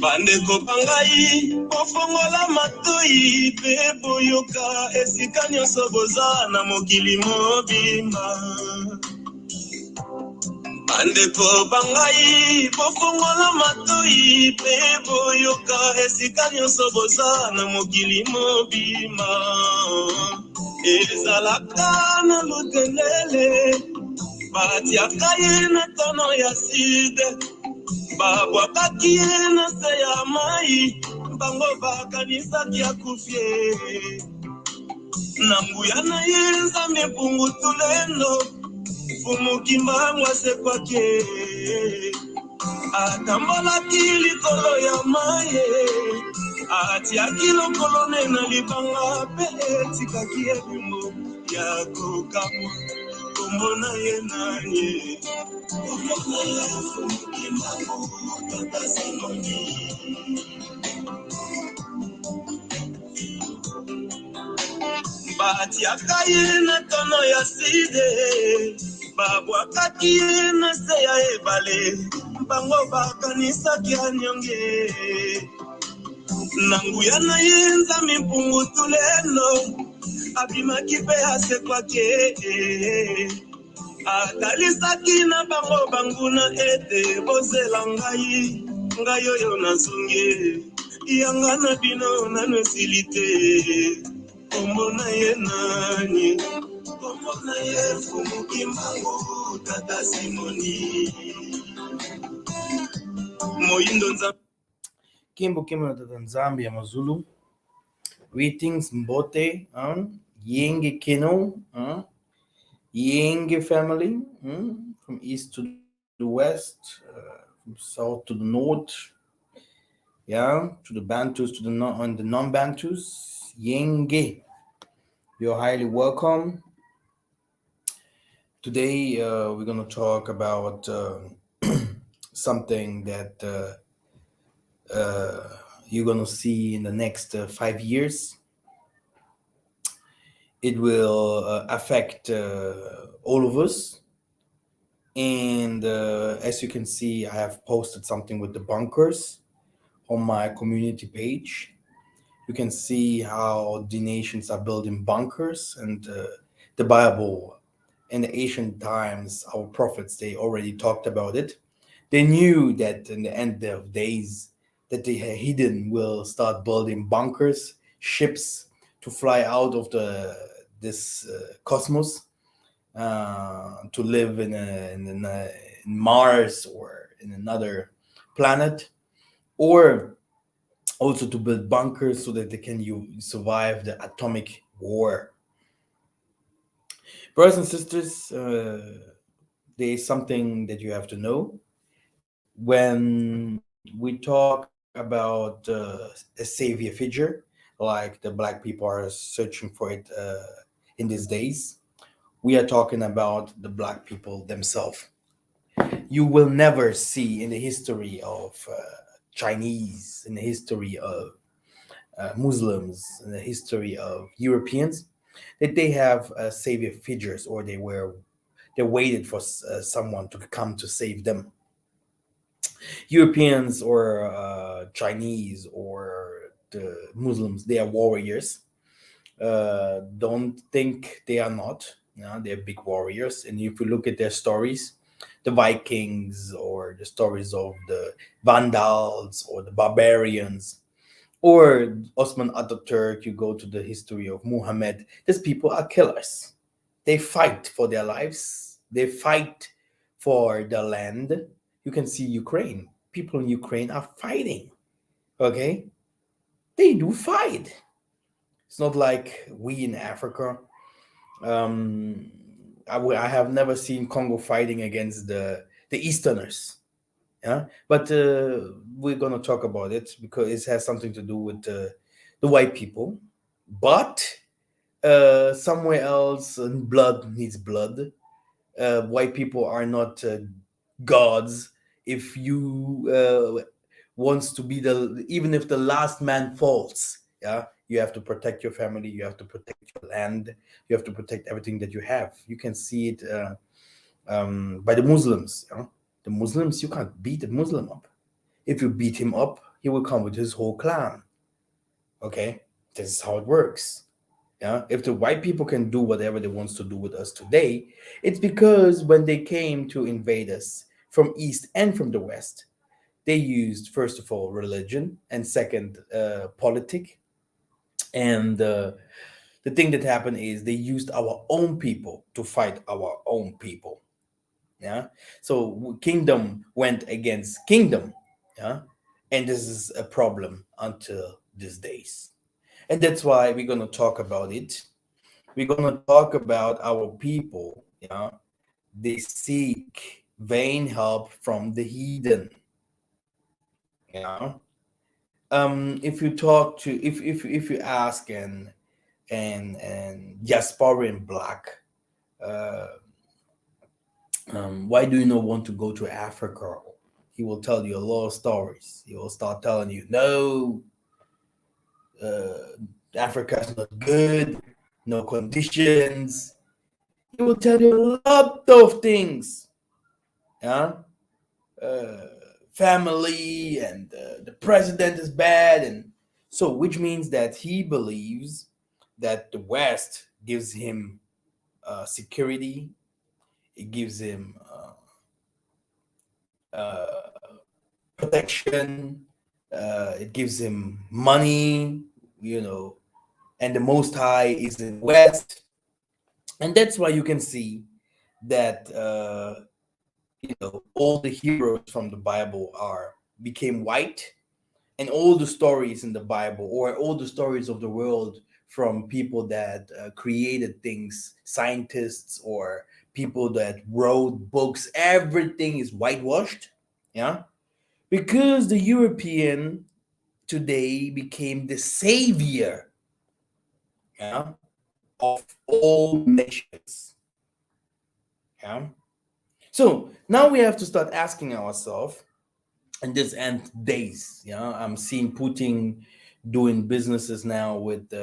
bandeko bangai bofongola matoi pe boyoka esika nyonso boza na mokili mobimba. Bandeko bangai bofongola matoi pe boyoka esika nyonso boza na mokili mobimba. Ezalaka na lutelele batiaka ye na tono ya side babwakaki ye na se ya mai bango bakanisaki akufie na nguya na ye nzambe pungutulendo fumukimbango asekwake atambolaki likolo ya maye atiaki lokolo ne na libanga pe etikaki ebimbo ya kokamwa kombo na ye nani kombo na ye fumukimbango tata simoni. Batiaka ye na tono ya side babwakaki ye na se ya ebale bango bakanisaki anyonge na nguya na ye nzambe mpungutulendo abimaki mpe asekwake atalisaki na bango banguna ete bozela ngai oyo nazongi yanga na bino nano esili te kombo na ye nani kombo na ye fumukimbango tata simoni moindo nzambe Kimbo tata nzambe ya mazulu. Greetings mbote, yenge kino, yenge family, from east to the west, from south to the north, yeah, to the Bantus, to the the non-Bantus, yenge. You're highly welcome. Today we're going to talk about something that you're going to see in the next 5 years. It will affect all of us. And as you can see, I have posted something with the bunkers on my community page. You can see how the nations are building bunkers, and the Bible in the ancient times, our prophets, they already talked about it. They knew that in the end of days that the Heathen will start building bunkers, ships to fly out of this cosmos, to live in Mars or in another planet, or also to build bunkers so that they can survive the atomic war. Brothers and sisters, there is something that you have to know. When we talk about a savior figure, like the black people are searching for it in these days, we are talking about the black people themselves. You will never see in the history of Chinese, in the history of Muslims, in the history of Europeans, that they have savior figures, or they waited for someone to come to save them. Europeans or Chinese or the Muslims, they are warriors. Don't think they are not. They're big warriors. And if you look at their stories, the Vikings or the stories of the Vandals or the barbarians or Osman Ataturk, you go to the history of Muhammad, these people are killers. They fight for their lives. They fight for the land. You can see Ukraine. People in Ukraine are fighting. Okay? They do fight. It's not like we in Africa. I have never seen Congo fighting against the Easterners. Yeah, but we're gonna talk about it because it has something to do with the white people. But somewhere else, blood needs blood. White people are not gods. If you wants to be even if the last man falls, yeah, you have to protect your family, you have to protect your land, you have to protect everything that you have. You can see it by the Muslims. The Muslims, you can't beat a Muslim up. If you beat him up, he will come with his whole clan. Okay, this is how it works. Yeah, if the white people can do whatever they wants to do with us today, it's because when they came to invade us from east and from the west, they used first of all religion and second politic. And the thing that happened is they used our own people to fight our own people. Yeah, so kingdom went against kingdom. Yeah, and this is a problem until these days, and that's why we're going to talk about it. We're going to talk about our people. Yeah, they seek vain help from the heathen. Yeah, if you talk to if you ask and diasporan black, uh, why do you not want to go to Africa? He will tell you a lot of stories. He will start telling you, no, uh, Africa is not good, no conditions. He will tell you a lot of things. Yeah, uh, family and the president is bad, and so which means that he believes that the West gives him security. It gives him protection. It gives him money, you know, and the Most High is in the West, and that's why you can see that all the heroes from the Bible are became white, and all the stories in the Bible or all the stories of the world from people that created things, scientists or people that wrote books, everything is whitewashed. Yeah, because the European today became the savior, yeah, of all nations. Yeah. So now we have to start asking ourselves in this end days. Yeah, I'm seeing Putin doing businesses now with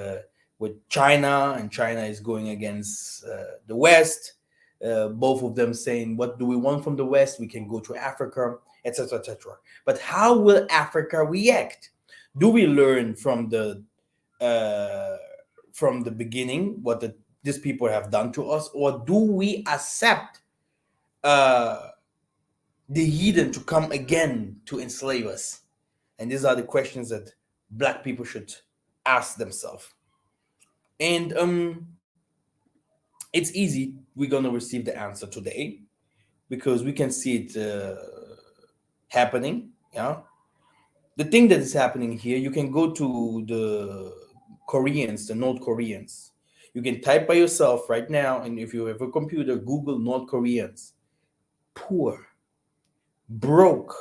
China, and China is going against the West. Both of them saying, "What do we want from the West? We can go to Africa, etc., etc." But how will Africa react? Do we learn uh, from the beginning what these people have done to us, or do we accept uh, the heathen to come again to enslave us? And these are the questions that black people should ask themselves. And it's easy. We're gonna receive the answer today because we can see it happening. Yeah, the thing that is happening here, you can go to the Koreans, the North Koreans. You can type by yourself right now, and if you have a computer, Google North Koreans. Poor, broke.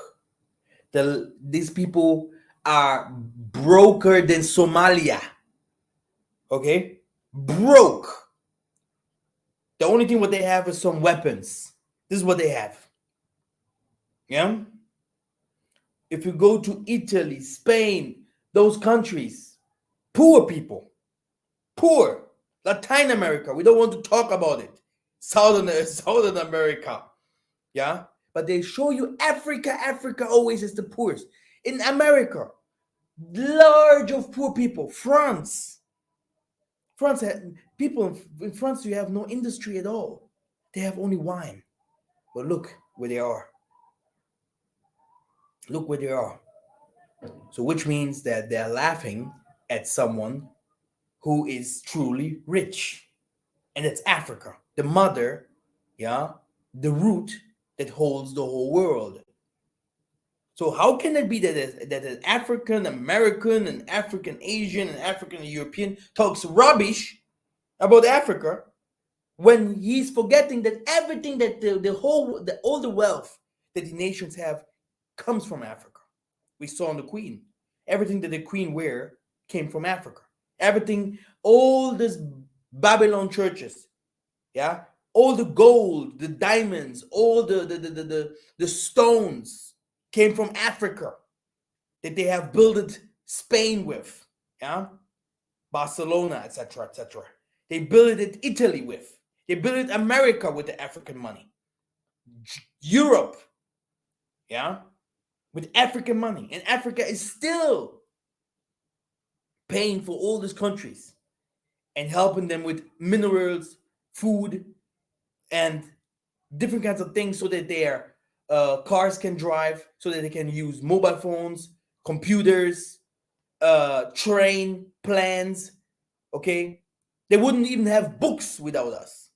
These people are broker than Somalia. Okay, broke. The only thing what they have is some weapons. This is what they have. Yeah. If you go to Italy, Spain, those countries, poor people, poor. Latin America, we don't want to talk about it. Southern America, yeah. But they show you Africa. Africa always is the poorest. In America, large of poor people. France had people in France. You have no industry at all. They have only wine. But look where they are. Look where they are. So, which means that they're laughing at someone who is truly rich, and it's Africa, the mother, yeah, the root that holds the whole world. So, how can it be that an African American, an African Asian, an African European talks rubbish about Africa when he's forgetting that everything that all the wealth that the nations have comes from Africa? We saw on the Queen. Everything that the Queen wear came from Africa. Everything, all these Babylon churches, yeah, all the gold, the diamonds, all the stones came from Africa that they have built Spain with, yeah, Barcelona, etc., etc. They built it Italy with. They built it America with the African money. Europe, yeah. with African money. And Africa is still paying for all these countries and helping them with minerals, food, and different kinds of things so that their cars can drive, so that they can use mobile phones, computers, train plans. Okay, they wouldn't even have books without us.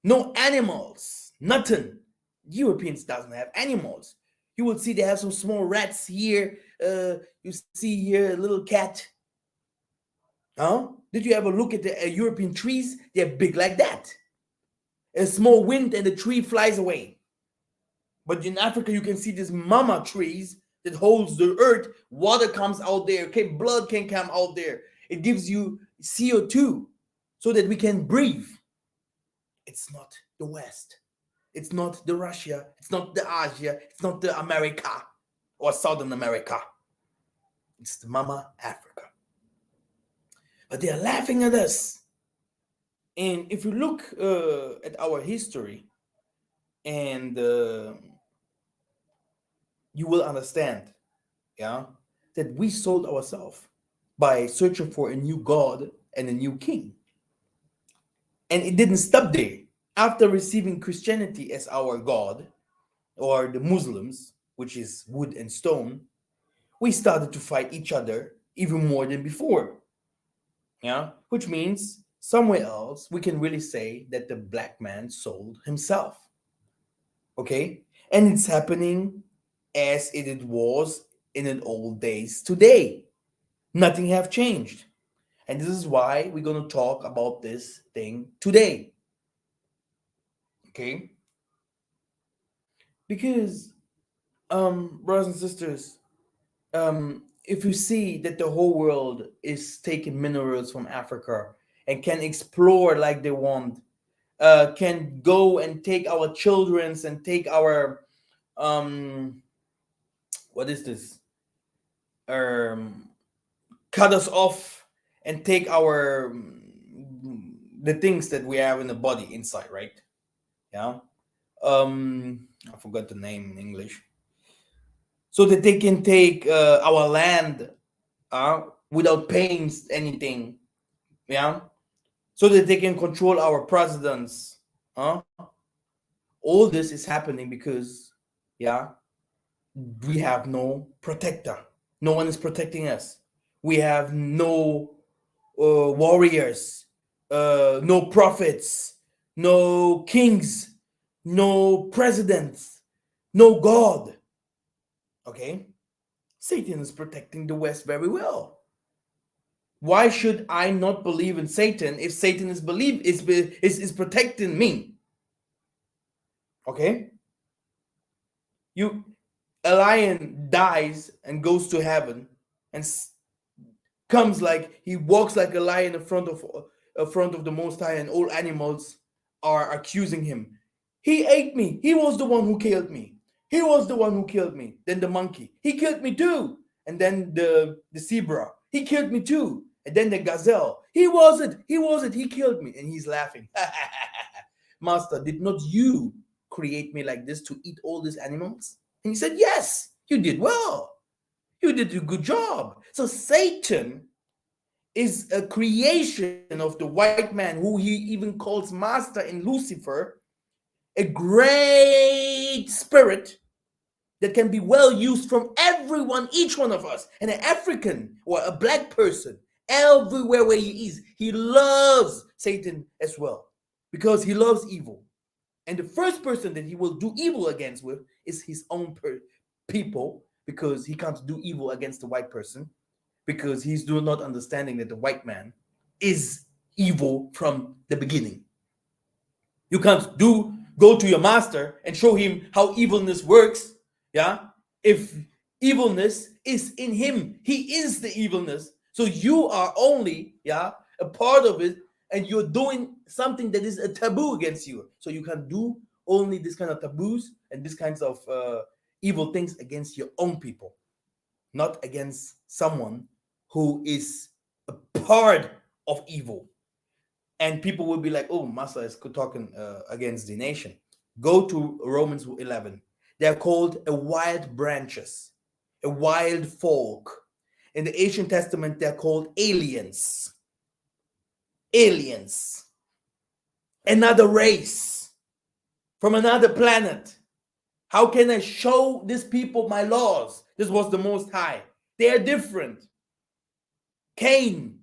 No animals, nothing. Europeans doesn't have animals. You will see they have some small rats here. You see here a little cat. Huh? Did you ever look at the European trees? They're big like that. A small wind and the tree flies away. But in Africa, you can see these mama trees that holds the earth. Water comes out there. Okay, blood can come out there. It gives you CO2 so that we can breathe. It's not the West. It's not the Russia. It's not the Asia. It's not the America or Southern America. It's the mama Africa. But they are laughing at us. And if you look at our history, and you will understand, yeah, that we sold ourselves by searching for a new God and a new king. And it didn't stop there. After receiving Christianity as our God, or the Muslims, which is wood and stone, we started to fight each other even more than before. Yeah, which means somewhere else we can really say that the black man sold himself. Okay, and it's happening as it was in the old days today. Nothing have changed, and this is why we're going to talk about this thing today. Okay, because brothers and sisters, if you see that the whole world is taking minerals from Africa and can explore like they want, can go and take our childrens and take our what is this, um cut us off and take our the things that we have in the body inside, right? Yeah. I forgot the name in English. So that they can take our land without paying anything. Yeah. So that they can control our presidents. All this is happening because, yeah, we have no protector. No one is protecting us. We have no warriors, no prophets, no kings, no presidents, no God. Okay? Satan is protecting the West very well. Why should I not believe in Satan if Satan is protecting me? Okay? A lion dies and goes to heaven and comes like he walks like a lion in front of the Most High, and all animals are accusing him. He ate me. He was the one who killed me. He was the one who killed me. Then the monkey, he killed me too. And then the zebra, he killed me too. And then the gazelle, he was it. He killed me. And he's laughing. Master, did not you create me like this to eat all these animals? And he said, yes, you did well. You did a good job. So Satan is a creation of the white man, who he even calls master in Lucifer, a great spirit that can be well used from everyone, each one of us. And an African or a black person, everywhere where he is, he loves Satan as well, because he loves evil. And the first person that he will do evil against with is his own people, because he can't do evil against the white person, because he's do not understanding that the white man is evil from the beginning. You can't go to your master and show him how evilness works. Yeah, if evilness is in him, he is the evilness. So you are only a part of it, and you're doing something that is a taboo against you. So you can do only this kind of taboos and this kinds of evil things against your own people, not against someone who is a part of evil. And people will be like, oh, Massa is talking against the nation. Go to Romans 11. They're called a wild branches, a wild folk. In the Ancient Testament, they're called aliens. Aliens. Another race from another planet. How can I show these people my laws? This was the Most High. They are different. Cain,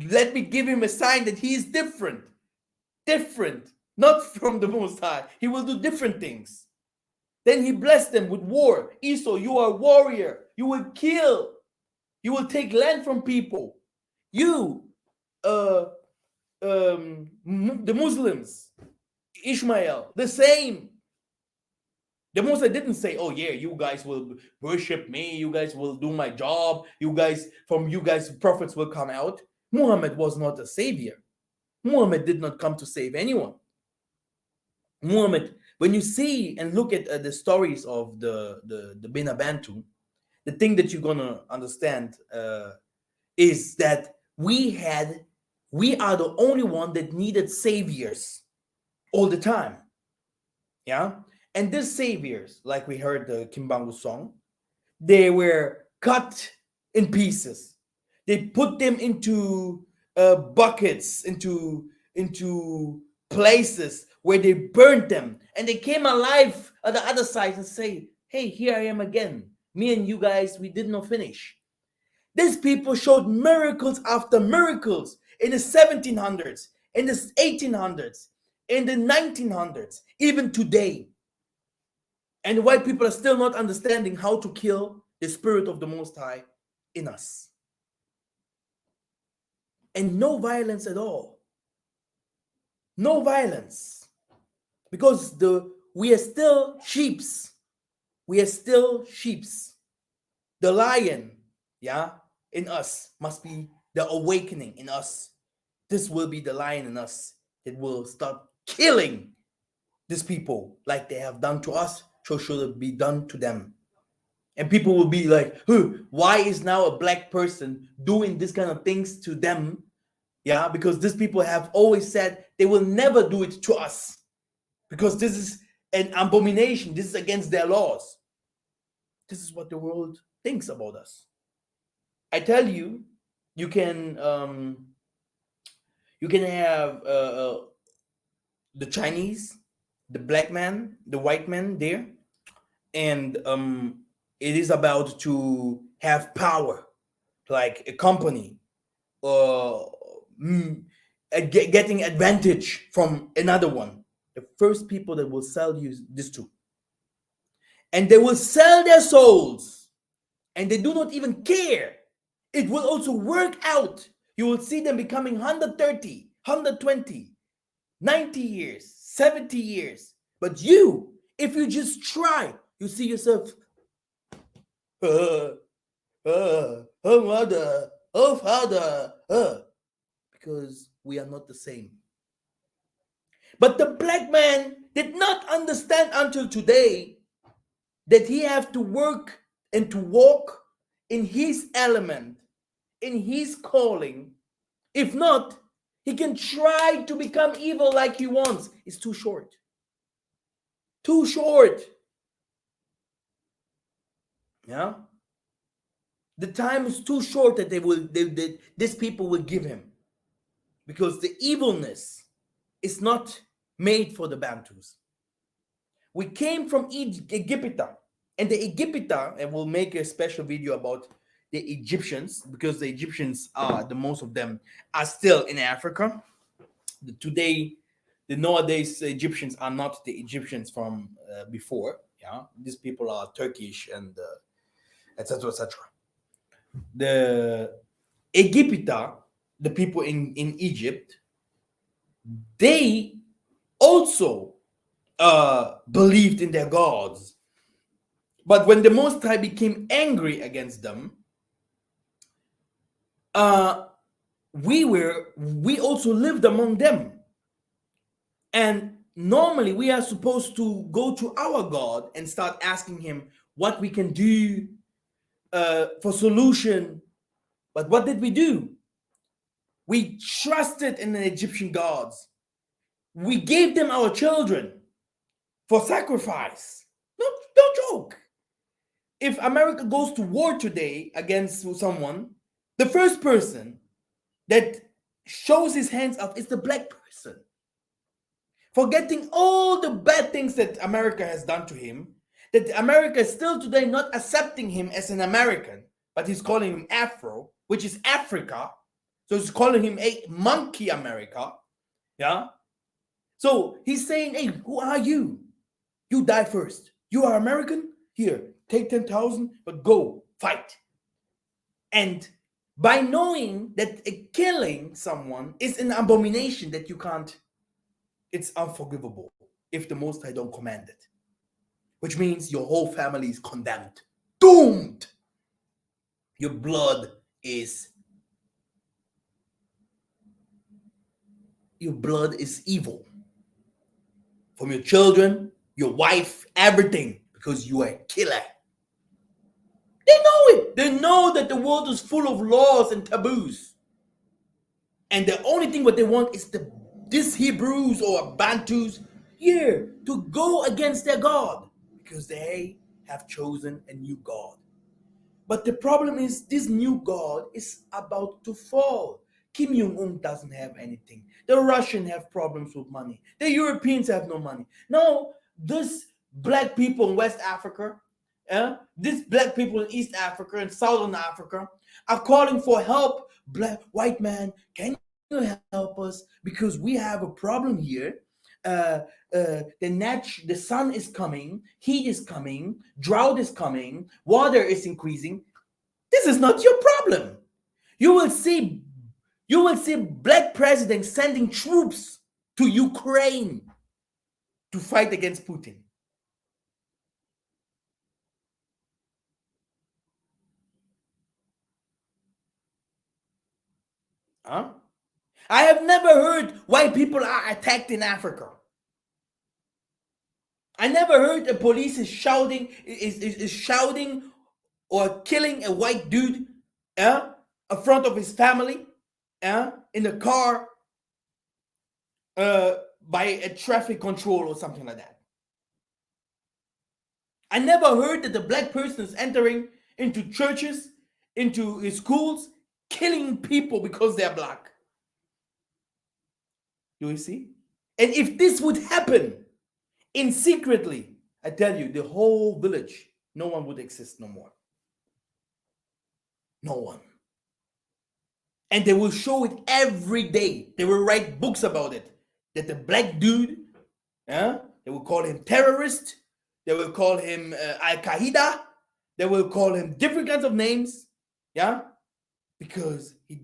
let me give him a sign that he is different. Different. Not from the Most High. He will do different things. Then he blessed them with war. Esau, you are a warrior. You will kill. You will take land from people. You, the Muslims, Ishmael, the same. The Moses didn't say, oh yeah, you guys will worship me, you guys will do my job, from you guys prophets will come out. Muhammad was not a savior. Muhammad did not come to save anyone. Muhammad, when you see and look at the stories of the Bina Bantu, the thing that you're gonna understand is that we are the only one that needed saviors all the time. Yeah. And these saviors, like we heard the Kimbangu song, they were cut in pieces. They put them into buckets, into places where they burned them, and they came alive at the other side and say, hey, here I am again. Me and you guys, we did not finish. These people showed miracles after miracles in the 1700s, in the 1800s, in the 1900s, even today. And white people are still not understanding how to kill the spirit of the Most High in us. And no violence at all. No violence. Because we are still sheeps. We are still sheeps. The lion, in us must be the awakening in us. This will be the lion in us that will start killing these people like they have done to us. So should it be done to them. And people will be like, why is now a black person doing this kind of things to them? Yeah, because these people have always said they will never do it to us. Because this is an abomination. This is against their laws. This is what the world thinks about us. I tell you, you can have the Chinese, the black man, the white man there, and it is about to have power, like a company, getting advantage from another one. The first people that will sell you this too, and they will sell their souls, and they do not even care. It will also work out. You will see them becoming 130, 120, 90 years, 70 years. But you, if you just try, you see yourself, oh mother, oh father, because we are not the same. But the black man did not understand until today that he have to work and to walk in his element, in his calling. If not, he can try to become evil like he wants. It's too short. Too short. Yeah. The time is too short that these people will give him, because the evilness is not made for the Bantus. We came from Egypt, and the Egypta, and we'll make a special video about the Egyptians, because the Egyptians are, the most of them are still in Africa. The nowadays Egyptians are not the Egyptians from before. Yeah, these people are Turkish and etc. etc. The Egypta, the people in Egypt, they also believed in their gods. But when the Most High became angry against them, we also lived among them. And normally we are supposed to go to our God and start asking him what we can do for solution. But what did we do? We trusted in the Egyptian gods. We gave them our children for sacrifice. Not Don't joke. If America goes to war today against someone, the first person that shows his hands up is the black person. Forgetting all the bad things that America has done to him, that America is still today not accepting him as an American, but he's calling him Afro, which is Africa. So he's calling him a monkey America. Yeah. So he's saying, hey, who are you? You die first. You are American? Here, take 10,000, but go, fight. And by knowing that killing someone is an abomination that you can't, it's unforgivable if the Most High don't command it. Which means your whole family is condemned. Doomed! Your blood is evil. From your children, your wife, everything, because you are a killer. They know it. They know that the world is full of laws and taboos. And the only thing what they want is these Hebrews or Bantus here to go against their God, because they have chosen a new God. But the problem is this new God is about to fall. Kim Jong-un doesn't have anything. The Russians have problems with money. The Europeans have no money. No, this black people in West Africa, these black people in East Africa and Southern Africa are calling for help. White man, can you help us? Because we have a problem here. The sun is coming, heat is coming, drought is coming, water is increasing. This is not your problem. You will see black presidents sending troops to Ukraine to fight against Putin. Huh? I have never heard why people are attacked in Africa. I never heard the police is shouting or killing a white dude in front of his family in the car by a traffic control or something like that. I never heard that the black person is entering into churches, into schools, killing people because they're black. Do you see? And if this would happen in secretly, I tell you, the whole village, no one would exist no more. No one. And they will show it every day. They will write books about it. That the black dude, they will call him terrorist. They will call him Al-Qaeda. They will call him different kinds of names. Yeah? Because he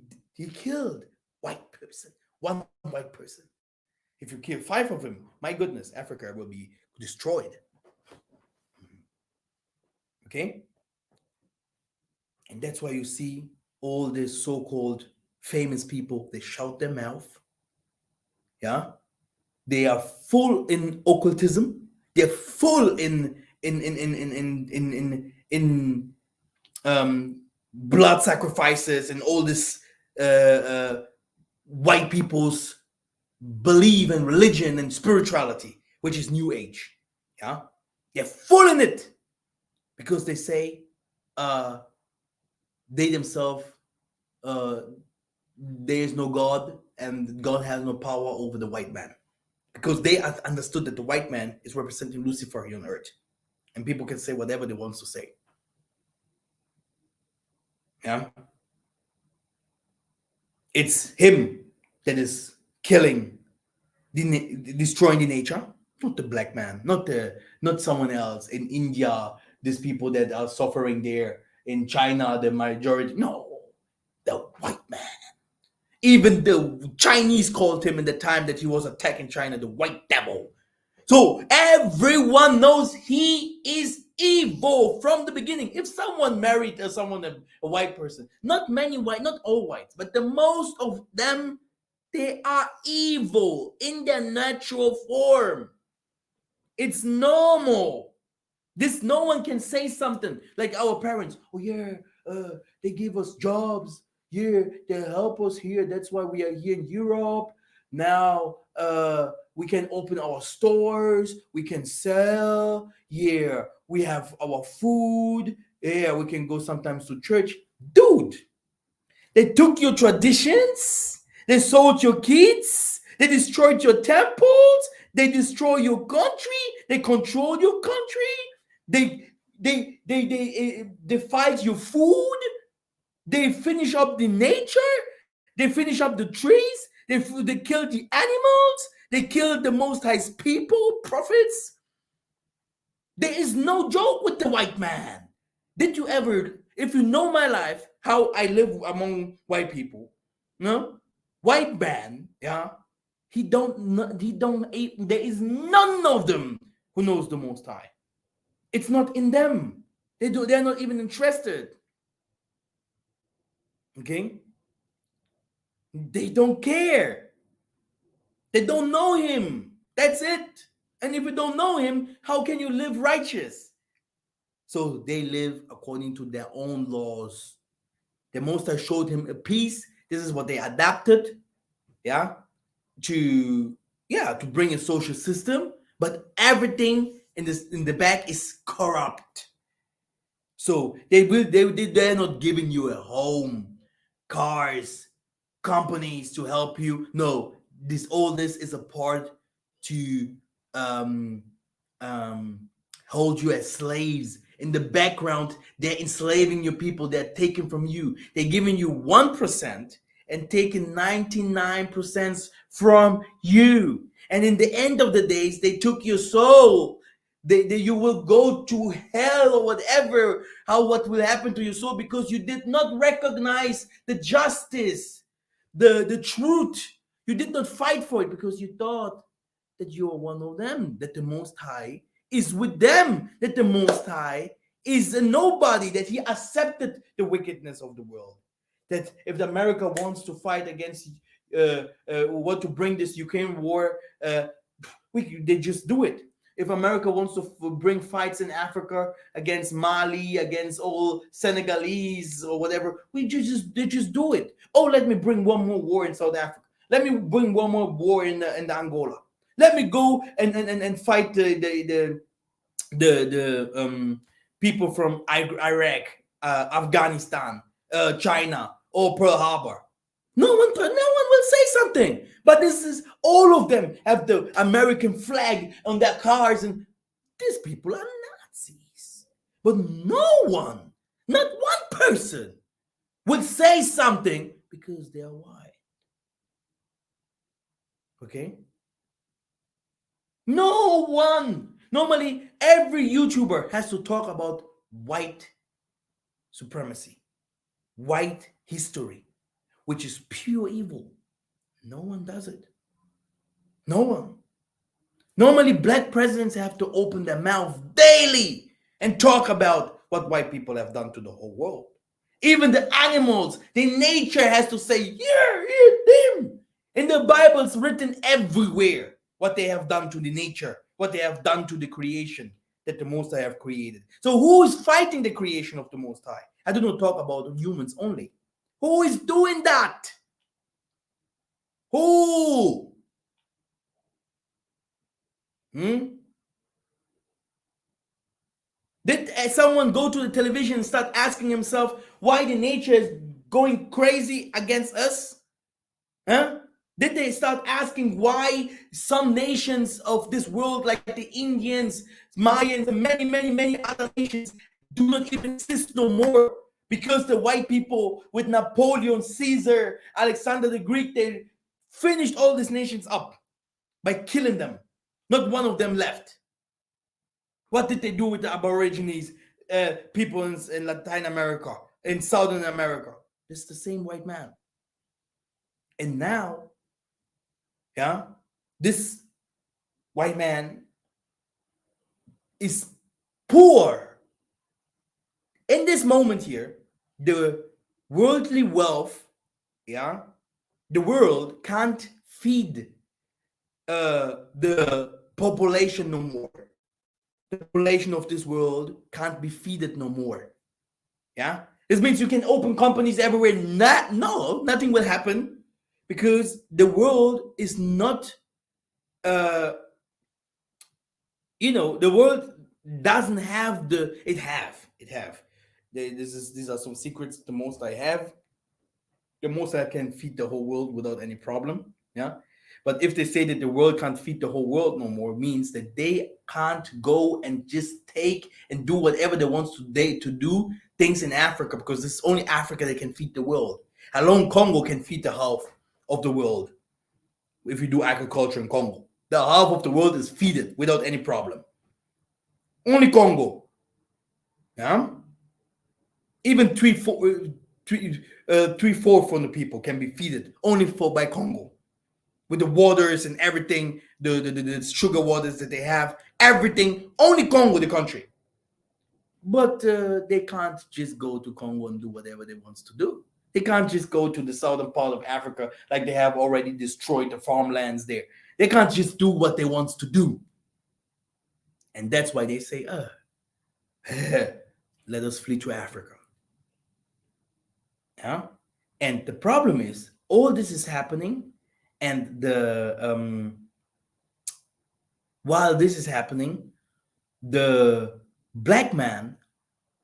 killed one white person. If you kill 5 of them, my goodness, Africa will be destroyed. Okay? And that's why you see all these so-called famous people, they shout their mouth. Yeah? They are full in occultism. They're full in blood sacrifices and all this white people's belief in religion and spirituality, which is New Age. Yeah, they're full in it because they say they themselves there is no God and God has no power over the white man, because they have understood that the white man is representing Lucifer here on earth, and people can say whatever they want to say. Yeah, it's him that is killing, destroying the nature, not the black man, not someone else in India. These people that are suffering there in China, the majority. No, the white man. Even the Chinese called him in the time that he was attacking China the white devil. So everyone knows he is evil from the beginning. If someone married a white person, not all whites, but the most of them, they are evil in their natural form. It's normal. No one can say something like our parents. Oh yeah, they give us jobs. Yeah, they help us here. That's why we are here in Europe. Now we can open our stores, we can sell, yeah, we have our food, yeah, we can go sometimes to church. Dude, they took your traditions, they sold your kids, they destroyed your temples, they destroy your country, they control your country, they fight your food, they finish up the nature, they finish up the trees, they kill the animals, they kill the most high people, prophets. There is no joke with the white man. Did you ever, if you know my life, how I live among white people, no? White man, yeah, there is none of them who knows the Most High. It's not in them. They're not even interested. Okay? They don't care. They don't know him. That's it. And if you don't know him, how can you live righteous? So they live according to their own laws. The Most High showed him a peace. This is what they adapted, yeah, to bring a social system. But everything in the back is corrupt. So they're not giving you a home, cars, companies to help you. No, all this is a part to hold you as slaves. In the background, they're enslaving your people. They're taking from you. They're giving you 1% and taking 99% from you. And in the end of the days, they took your soul. You will go to hell or whatever. What will happen to your soul because you did not recognize the justice, the truth. You did not fight for it because you thought that you are one of them, that the Most High is with them, that the Most High is a nobody, that he accepted the wickedness of the world. That if America wants to fight against, want to bring this Ukraine war, they just do it. If America wants to bring fights in Africa against Mali, against all Senegalese or whatever, they just do it. Oh, let me bring one more war in South Africa. Let me bring one more war in the Angola. Let me go and fight the people from Iraq, Afghanistan, China, or Pearl Harbor. No one will say something. But this is, all of them have the American flag on their cars, and these people are Nazis. But no one, not one person, would say something because they are white. Okay? No one. Normally, every YouTuber has to talk about white supremacy, white history, which is pure evil. No one does it. No one. Normally, black presidents have to open their mouth daily and talk about what white people have done to the whole world. Even the animals, the nature has to say, yeah, them. In the Bible, it's written everywhere what they have done to the nature, what they have done to the creation that the Most High have created. So who is fighting the creation of the Most High? I do not talk about humans only. Who is doing that? Who? Did someone go to the television and start asking himself why the nature is going crazy against us? Huh? Did they start asking why some nations of this world, like the Indians, Mayans, and many other nations, do not even exist no more? Because the white people with Napoleon, Caesar, Alexander the Greek, they finished all these nations up by killing them. Not one of them left. What did they do with the Aborigines, people in Latin America, in Southern America? It's the same white man. And now, this white man is poor. In this moment here, the worldly wealth, the world can't feed the population no more. The population of this world can't be feeded no more. This means you can open companies everywhere. Nothing will happen because the world is not uh, the world doesn't have it have. These are some secrets the most I have. The most I can feed the whole world without any problem. Yeah. But if they say that the world can't feed the whole world no more, means that they can't go and just take and do whatever they want to do things in Africa, because it's only Africa that can feed the world. Alone Congo can feed the half of the world. If you do agriculture in Congo, the half of the world is feeded without any problem. Only Congo. Yeah. Even three-fourths from the people can be feeded only by Congo, with the waters and everything, the sugar waters that they have, everything. Only Congo, the country. But they can't just go to Congo and do whatever they want to do. They can't just go to the southern part of Africa, like they have already destroyed the farmlands there. They can't just do what they want to do. And that's why they say, let us flee to Africa. Yeah. And the problem is, all this is happening, and while this is happening, the black man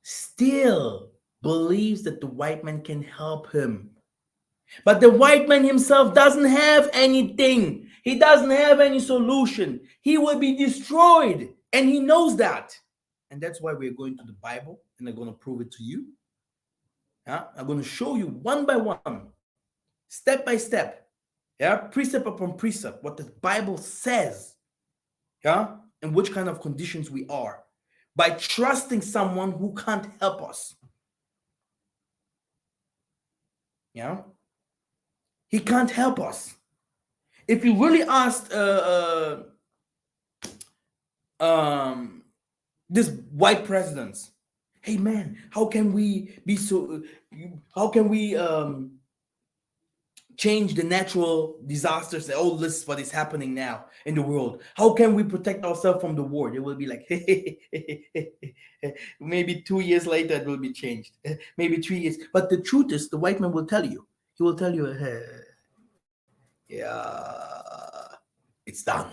still believes that the white man can help him. But the white man himself doesn't have anything. He doesn't have any solution. He will be destroyed, and he knows that. And that's why we're going to the Bible, and I'm going to prove it to you. Yeah? I'm going to show you one by one, step by step, yeah, precept upon precept, what the Bible says, yeah, and which kind of conditions we are, by trusting someone who can't help us. Yeah, he can't help us. If you really asked this white presidents, hey man, how can we be so? How can we change the natural disasters and all this what is happening now in the world? How can we protect ourselves from the war? They will be like, maybe 2 years later it will be changed. Maybe 3 years. But the truth is, the white man will tell you. He will tell you, yeah, it's done.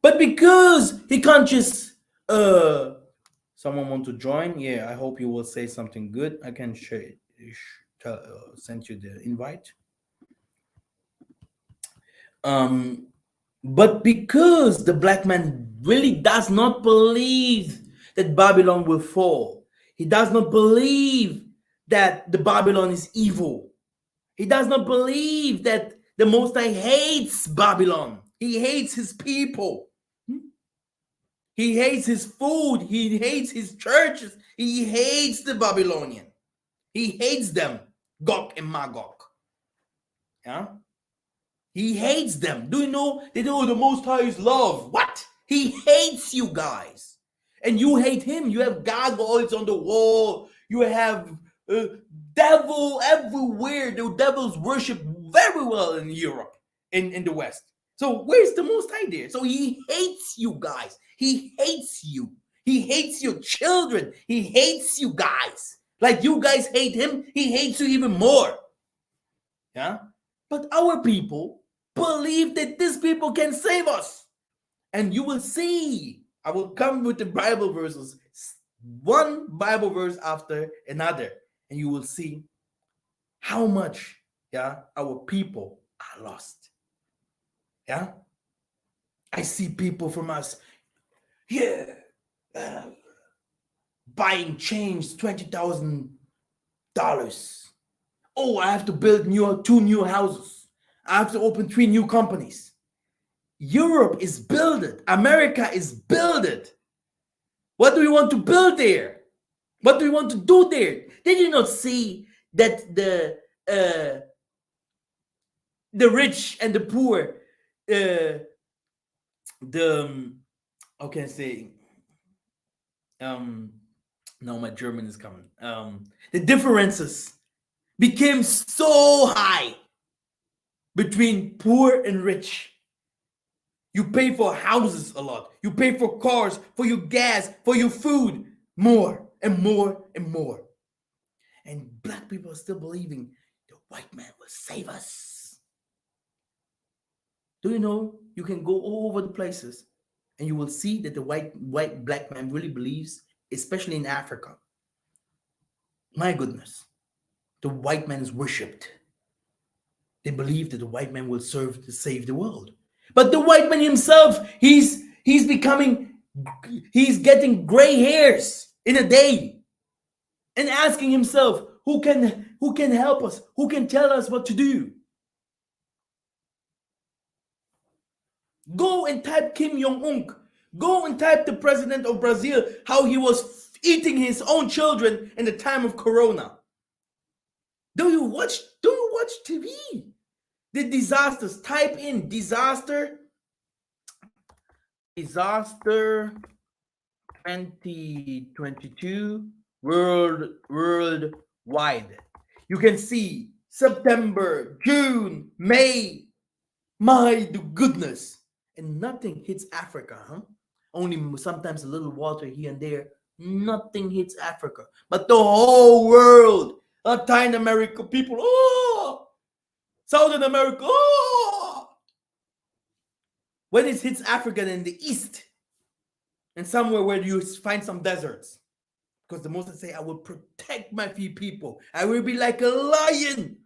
But because he can't just someone want to join? Yeah, I hope you will say something good. I can share it. Send you the invite. But because the black man really does not believe that Babylon will fall, he does not believe that the Babylon is evil. He does not believe that the Most High hates Babylon. He hates his people. He hates his food. He hates his churches. He hates the Babylonian. He hates them, Gog and Magog. Yeah? He hates them. Do you know that the Most High is love? What? He hates you guys. And you hate him. You have gargoyles on the wall. You have devil everywhere. The devils worship very well in Europe, in the West. So where's the Most High there? So he hates you guys. He hates you. He hates your children. He hates you guys. Like you guys hate him, he hates you even more. Yeah? But our people believe that these people can save us. And you will see. I will come with the Bible verses, one Bible verse after another, and you will see how much, yeah, our people are lost. Yeah? I see people from us, yeah, buying chains, $20,000. Oh, I have to build two new houses. I have to open 3 new companies. Europe is builded. America is builded. What do we want to build there? What do we want to do there? Did you not see that the rich and the poor, how can I say? No, my German is coming. The differences became so high between poor and rich. You pay for houses a lot. You pay for cars, for your gas, for your food, more and more and more. And black people are still believing the white man will save us. Do you know you can go all over the places and you will see that the white black man really believes, especially in Africa. My goodness, the white man is worshipped. They believe that the white man will serve to save the world. But the white man himself, he's becoming he's getting gray hairs in a day and asking himself, who can help us? Who can tell us what to do? Go and type Kim Jong Un. Go and type the president of Brazil, how he was eating his own children in the time of Corona. Do you watch TV? The disasters. Type in disaster 2022 worldwide. You can see September, June, May. My goodness. And nothing hits Africa, huh? Only sometimes a little water here and there. Nothing hits Africa. But the whole world, Latin America people, oh, Southern America, oh. When it hits Africa in the east, and somewhere where you find some deserts. Because the Moses say, I will protect my people. I will be like a lion.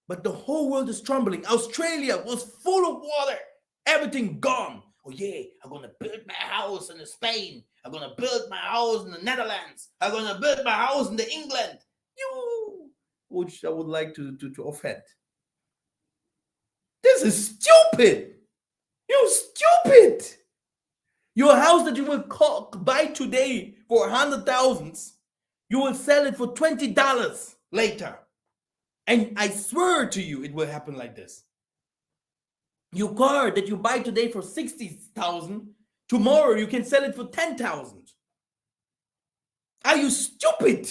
But the whole world is trembling. Australia was full of water. Everything gone. Oh yeah, I'm gonna build my house in Spain. I'm gonna build my house in the Netherlands. I'm gonna build my house in the England. You, which I would like to offend. This is stupid. You stupid. Your house that you will buy today for 100,000, you will sell it for $20 later. And I swear to you, it will happen like this. Your car that you buy today for 60,000, tomorrow you can sell it for 10,000. Are you stupid?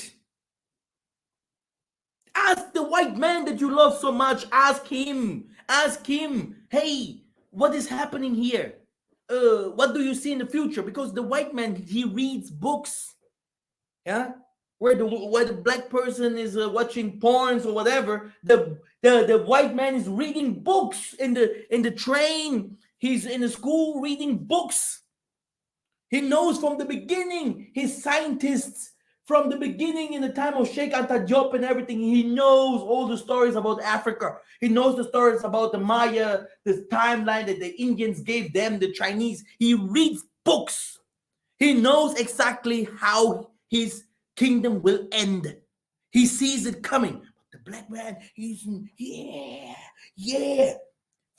Ask the white man that you love so much. Ask him. Hey, what is happening here? What do you see in the future? Because the white man, he reads books. Yeah, where the black person is watching porns or whatever, the white man is reading books in the train. He's in the school reading books. He knows from the beginning. His scientists from the beginning, in the time of Sheikh Anta Diop and everything, he knows all the stories about Africa. He knows the stories about the Maya, the timeline that the Indians gave them, the Chinese. He reads books. He knows exactly how his kingdom will end. He sees it coming. But the black man, he's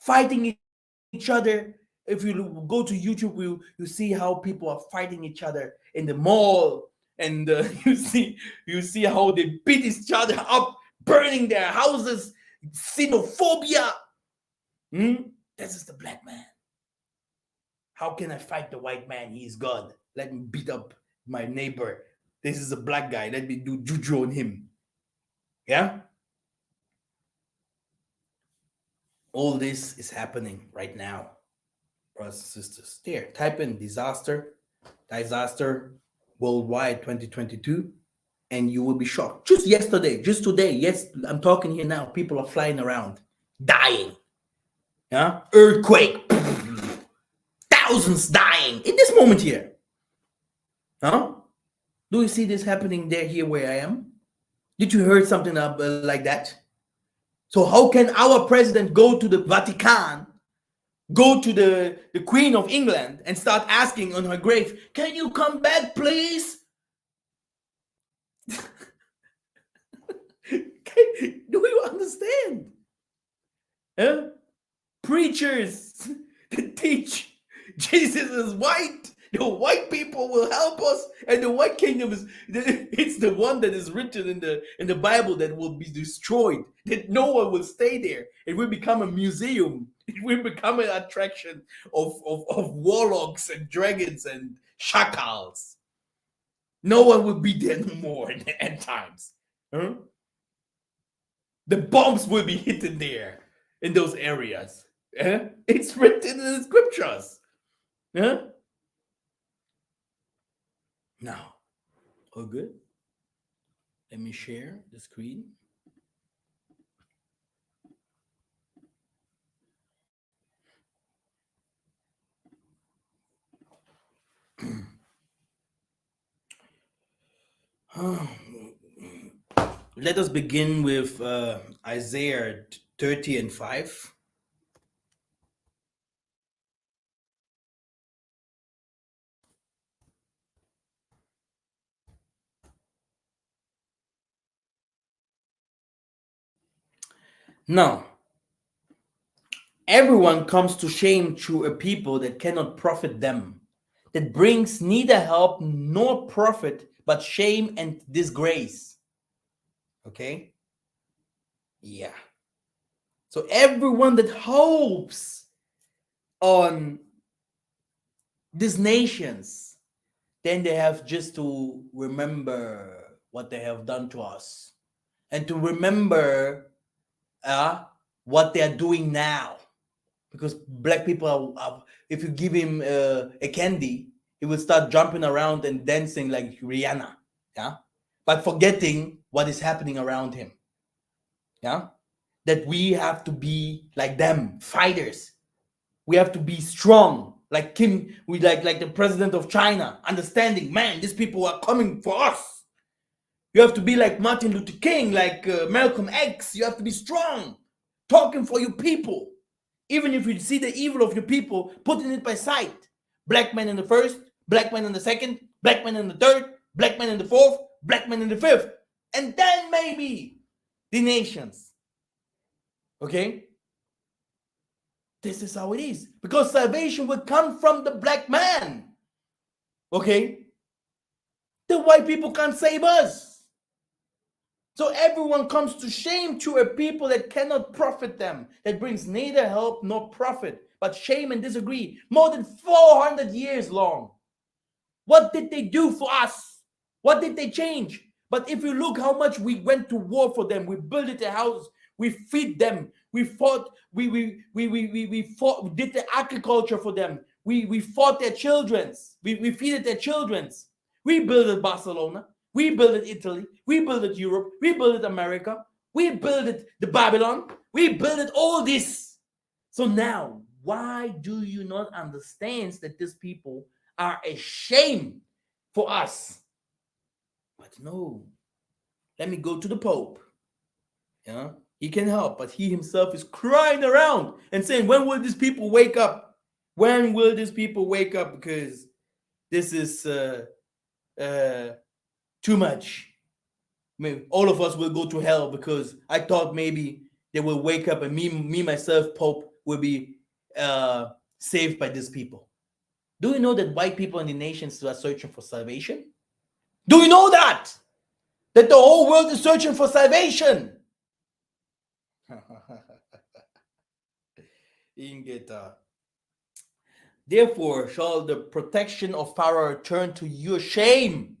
fighting each other. If you go to YouTube, you see how people are fighting each other in the mall, and you see how they beat each other up, burning their houses, xenophobia. This is the black man. How can I fight the white man? He is God. Let me beat up my neighbor. This is a black guy. Let me do juju on him. Yeah? All this is happening right now, brothers and sisters. There, type in disaster worldwide 2022, and you will be shocked. Just yesterday, just today, yes, I'm talking here now. People are flying around, dying. Yeah? Earthquake. Thousands dying in this moment here. Huh? Do you see this happening here where I am? Did you hear something like that? So how can our president go to the Vatican, go to the Queen of England and start asking on her grave, can you come back, please? Do you understand? Huh? Preachers that teach Jesus is white. The white people will help us, and the white kingdom it's the one that is written in the Bible that will be destroyed, that no one will stay there. It will become a museum. It will become an attraction of warlocks and dragons and shakals. No one will be there no more in the end times. Huh? The bombs will be hidden there in those areas. It's written in the scriptures. Now, all good? Let me share the screen. Let us begin with Isaiah 30 and 5. Now, everyone comes to shame through a people that cannot profit them, that brings neither help nor profit, but shame and disgrace. Okay? Yeah. So everyone that hopes on these nations, then they have just to remember what they have done to us and to remember what they are doing now. Because black people if you give him a candy, he will start jumping around and dancing like Rihanna. Yeah. But forgetting what is happening around him. Yeah. That we have to be like them, fighters. We have to be strong, like Kim, we like the president of China, understanding, man, these people are coming for us. You have to be like Martin Luther King, like Malcolm X. You have to be strong, talking for your people. Even if you see the evil of your people, putting it by sight. Black men in the first, black men in the second, black men in the third, black men in the fourth, black men in the fifth. And then maybe the nations. Okay? This is how it is. Because salvation will come from the black man. Okay? The white people can't save us. So everyone comes to shame to a people that cannot profit them, that brings neither help nor profit, but shame and disagree. More than 400 years long. What did they do for us? What did they change? But if you look how much we went to war for them, we built a house, we feed them, we fought, we fought, we did the agriculture for them, we fought their children's, we feeded their children's. We built Barcelona, we built Italy, we built Europe, we built America, we built the Babylon, we built all this. So now, why do you not understand that these people are a shame for us? But no, let me go to the Pope. Yeah, he can help, but he himself is crying around and saying, when will these people wake up? When will these people wake up? Because this is too much. I mean, all of us will go to hell because I thought maybe they will wake up and me myself, Pope, will be saved by these people. Do you know that white people in the nations are searching for salvation? Do you know that? That the whole world is searching for salvation. Ingeta. Therefore shall the protection of Pharaoh turn to your shame,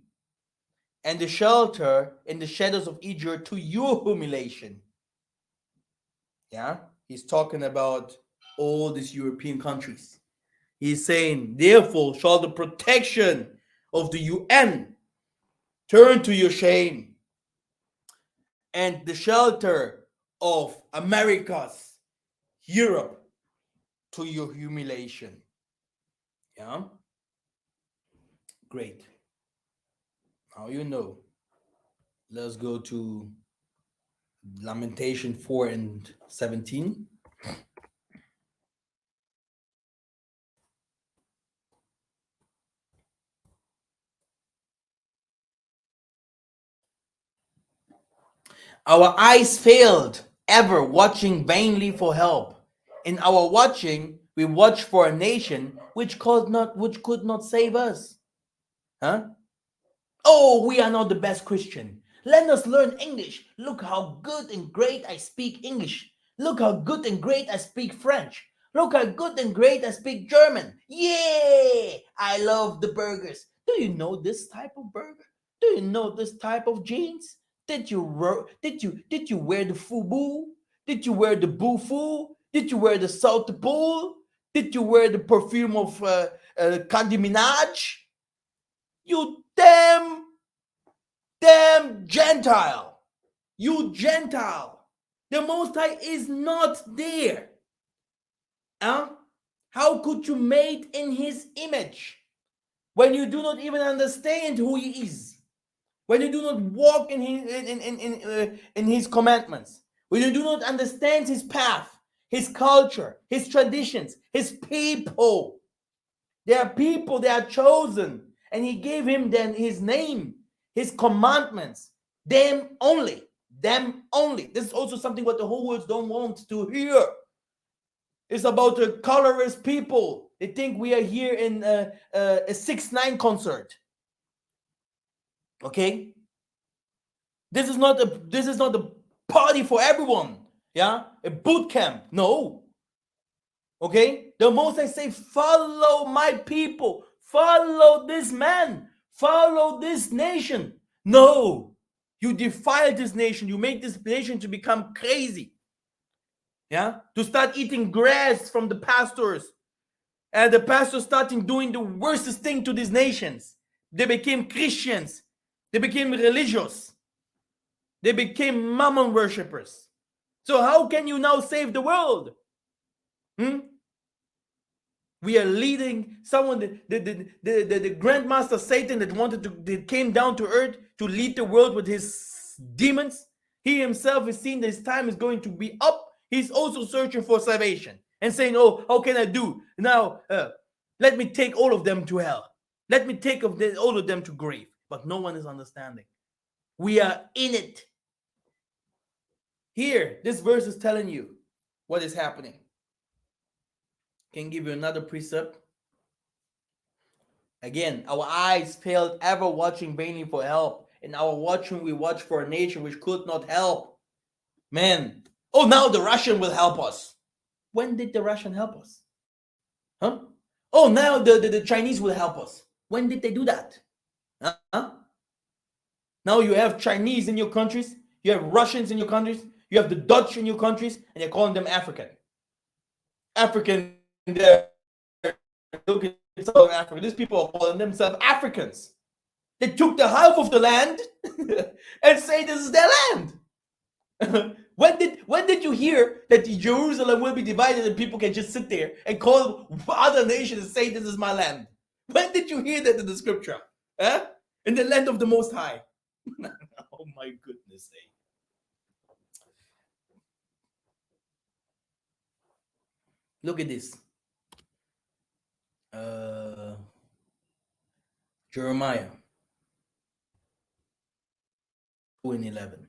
and the shelter in the shadows of Egypt to your humiliation. Yeah, he's talking about all these European countries. He's saying, therefore shall the protection of the UN turn to your shame, and the shelter of Americas, Europe, to your humiliation. Yeah? Great. Now you know. Let's go to Lamentation 4 and 17. Our eyes failed, ever watching vainly for help. In our watching, we watch for a nation which could not save us. Huh? Oh, we are not the best Christian. Let us learn English. Look how good and great I speak English. Look how good and great I speak French. Look how good and great I speak German. Yeah, I love the burgers. Do you know this type of burger? Do you know this type of jeans? Did you wear the FUBU? Did you wear the Bufu? Did you wear the South Pole? Did you wear the perfume of Candy Minaj? You damn Gentile. You Gentile. The Most High is not there. Huh? How could you made in his image when you do not even understand who he is? when you do not walk in his commandments, when you do not understand his path, his culture, his traditions, his people. There are people, they are chosen, and he gave him then his name, his commandments, them only, them only. This is also something what the whole world don't want to hear. It's about the colorless people. They think we are here in a 6ix9ine concert. Okay, this is not a party for everyone. Yeah, a boot camp. No. Okay, the Most High say, follow my people, follow this man, follow this nation. No, you defile this nation. You make this nation to become crazy. Yeah, to start eating grass from the pastors, and the pastors starting doing the worstest thing to these nations. They became Christians. They became religious. They became mammon worshippers. So how can you now save the world? We are leading someone, the grandmaster Satan that came down to earth to lead the world with his demons. He himself is seeing that his time is going to be up. He's also searching for salvation and saying, oh, how can I do now? Let me take all of them to hell. Let me take all of them to grave. But no one is understanding. We are in it. Here, this verse is telling you what is happening. Can give you another precept. Again, our eyes failed ever watching vainly for help. In our watching, we watch for a nation which could not help. Man, oh, now the Russian will help us. When did the Russian help us? Huh? Oh, now the Chinese will help us. When did they do that? Huh? Now you have Chinese in your countries, you have Russians in your countries, you have the Dutch in your countries, and you're calling them African. African, there. Look at Southern Africa. These people are calling themselves Africans. They took the half of the land and say this is their land. When did you hear that Jerusalem will be divided and people can just sit there and call other nations and say this is my land? When did you hear that in the scripture? Huh? In the land of the Most High. Oh my goodness. Look at this. Jeremiah 2:11.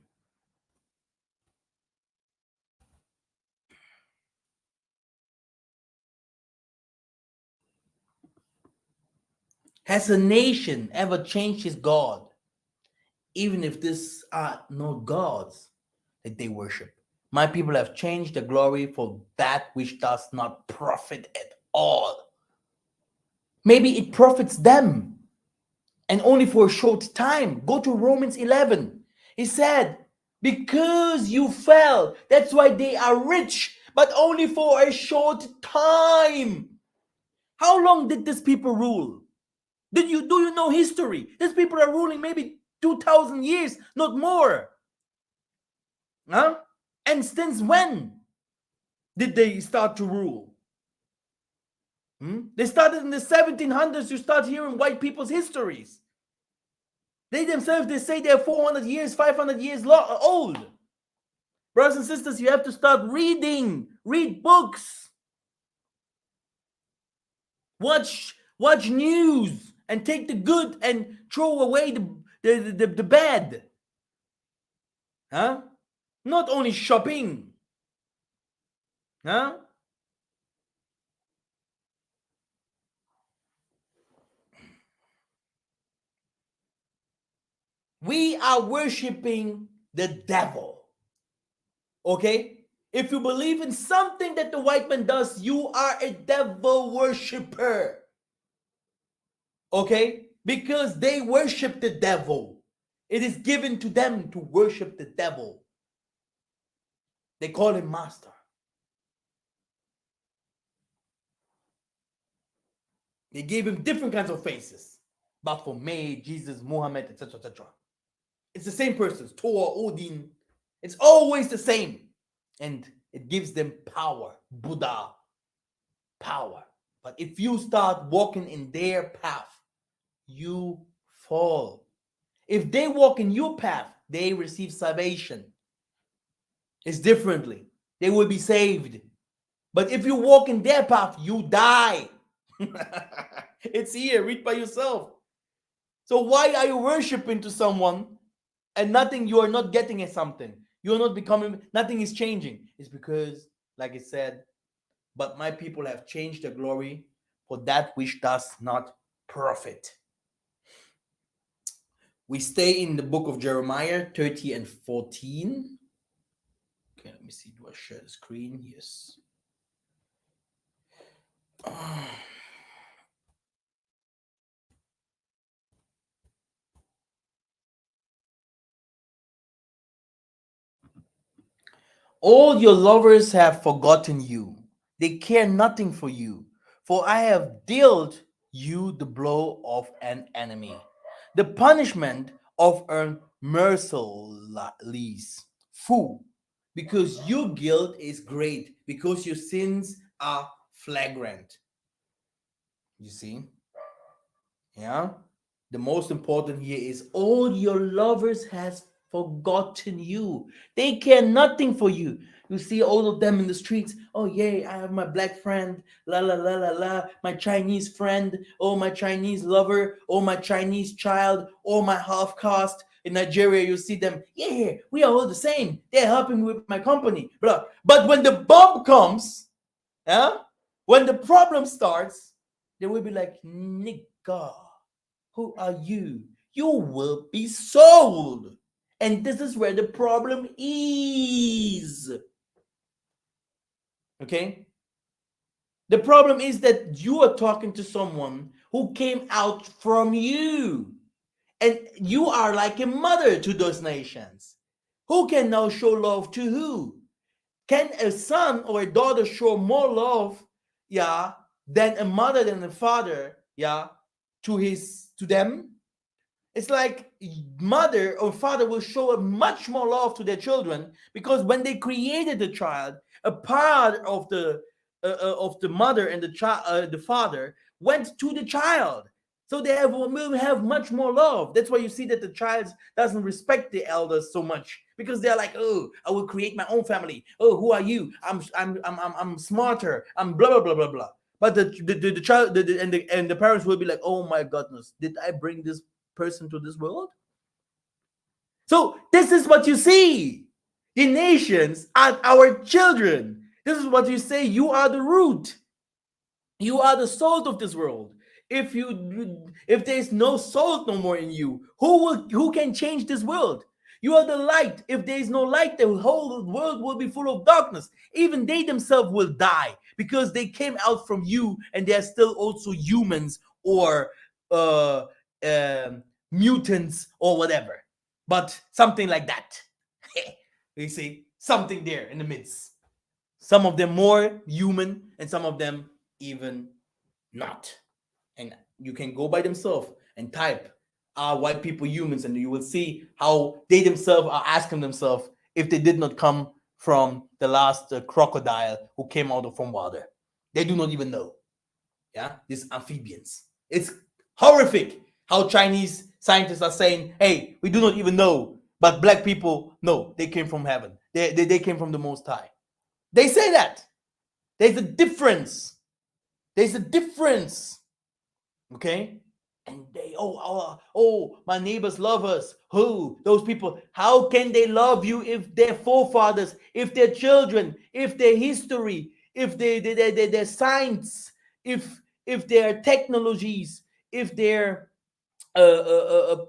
Has a nation ever changed his God, even if these are not gods that they worship? My people have changed the glory for that which does not profit at all. Maybe it profits them, and only for a short time. Go to Romans 11. He said, because you fell, that's why they are rich, but only for a short time. How long did these people rule? Do you know history? These people are ruling maybe 2,000 years, not more. Huh? And since when did they start to rule? They started in the 1700s. You start hearing white people's histories. They themselves, they say they're 400 years, 500 years old. Brothers and sisters, you have to start reading. Read books. Watch news and take the good and throw away the bad. Huh? Not only shopping. Huh? We are worshiping the devil. Okay? If you believe in something that the white man does, you are a devil worshiper. Okay? Because they worship the devil. It is given to them to worship the devil. They call him master. They gave him different kinds of faces. Baphomet, Jesus, Muhammad, etc., etc. It's the same persons. Thor, Odin. It's always the same. And it gives them power. Buddha. Power. But if you start walking in their path, you fall. If they walk in your path, they receive salvation. It's differently. They will be saved. But if you walk in their path, you die. It's here. Read by yourself. So why are you worshiping to someone and nothing? You are not getting at something. You are not becoming. Nothing is changing. It's because, like I said, but my people have changed the glory for that which does not profit. We stay in the book of Jeremiah 30 and 14. Okay, let me see. Do I share the screen? Yes. All your lovers have forgotten you. They care nothing for you. For I have dealt you the blow of an enemy, the punishment of a merciless fool. Because your guilt is great, because your sins are flagrant. You see? Yeah? The most important here is all your lovers has forgotten you. They care nothing for you. You see all of them in the streets. Oh yeah, I have my black friend, la la la la la, my Chinese friend, oh my Chinese lover, oh my Chinese child, oh my half caste. In Nigeria, you see them, yeah, we are all the same. They're helping me with my company. Blah. But when the bomb comes, yeah, when the problem starts, they will be like, nigga, who are you? You will be sold. And this is where the problem is. Okay? The problem is that you are talking to someone who came out from you. And you are like a mother to those nations. Who can now show love to who? Can a son or a daughter show more love, yeah, than a mother than a father, yeah, to them? It's like mother or father will show much more love to their children because when they created the child, a part of the mother and the child, the father went to the child, so they will have much more love. That's why you see that the child doesn't respect the elders so much because they're like, oh, I will create my own family. Oh, who are you? I'm smarter. I'm blah blah blah blah blah. But the child and the parents will be like, oh my goodness, did I bring this person to this world? So this is what you see. The nations are our children. This is what you say. You are the root. You are the salt of this world. If there is no salt no more in you, who can change this world? You are the light. If there is no light, the whole world will be full of darkness. Even they themselves will die because they came out from you and they are still also humans or uh, um mutants or whatever. But something like that. You see, something there in the midst. Some of them more human and some of them even not. And you can go by themselves and type are white people humans and you will see how they themselves are asking themselves if they did not come from the last crocodile who came out from water. They do not even know. Yeah, these amphibians. It's horrific how Chinese scientists are saying, hey, we do not even know, but black people know they came from heaven. They came from the Most High. They say that. There's a difference. There's a difference. Okay? And they, my neighbors love us. Who? Those people. How can they love you if their forefathers, if their children, if their history, if their science, if their technologies, if their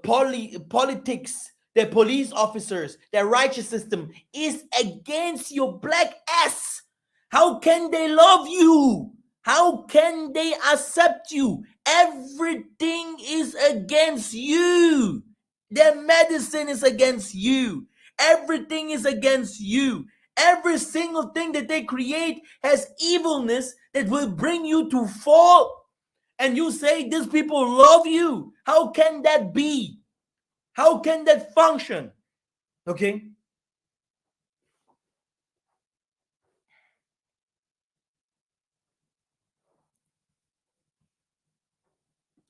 politics, their police officers, their righteous system is against your black ass? How can they love you? How can they accept you? Everything is against you. Their medicine is against you. Everything is against you. Every single thing that they create has evilness that will bring you to fall. And you say these people love you. How can that be? How can that function? Okay?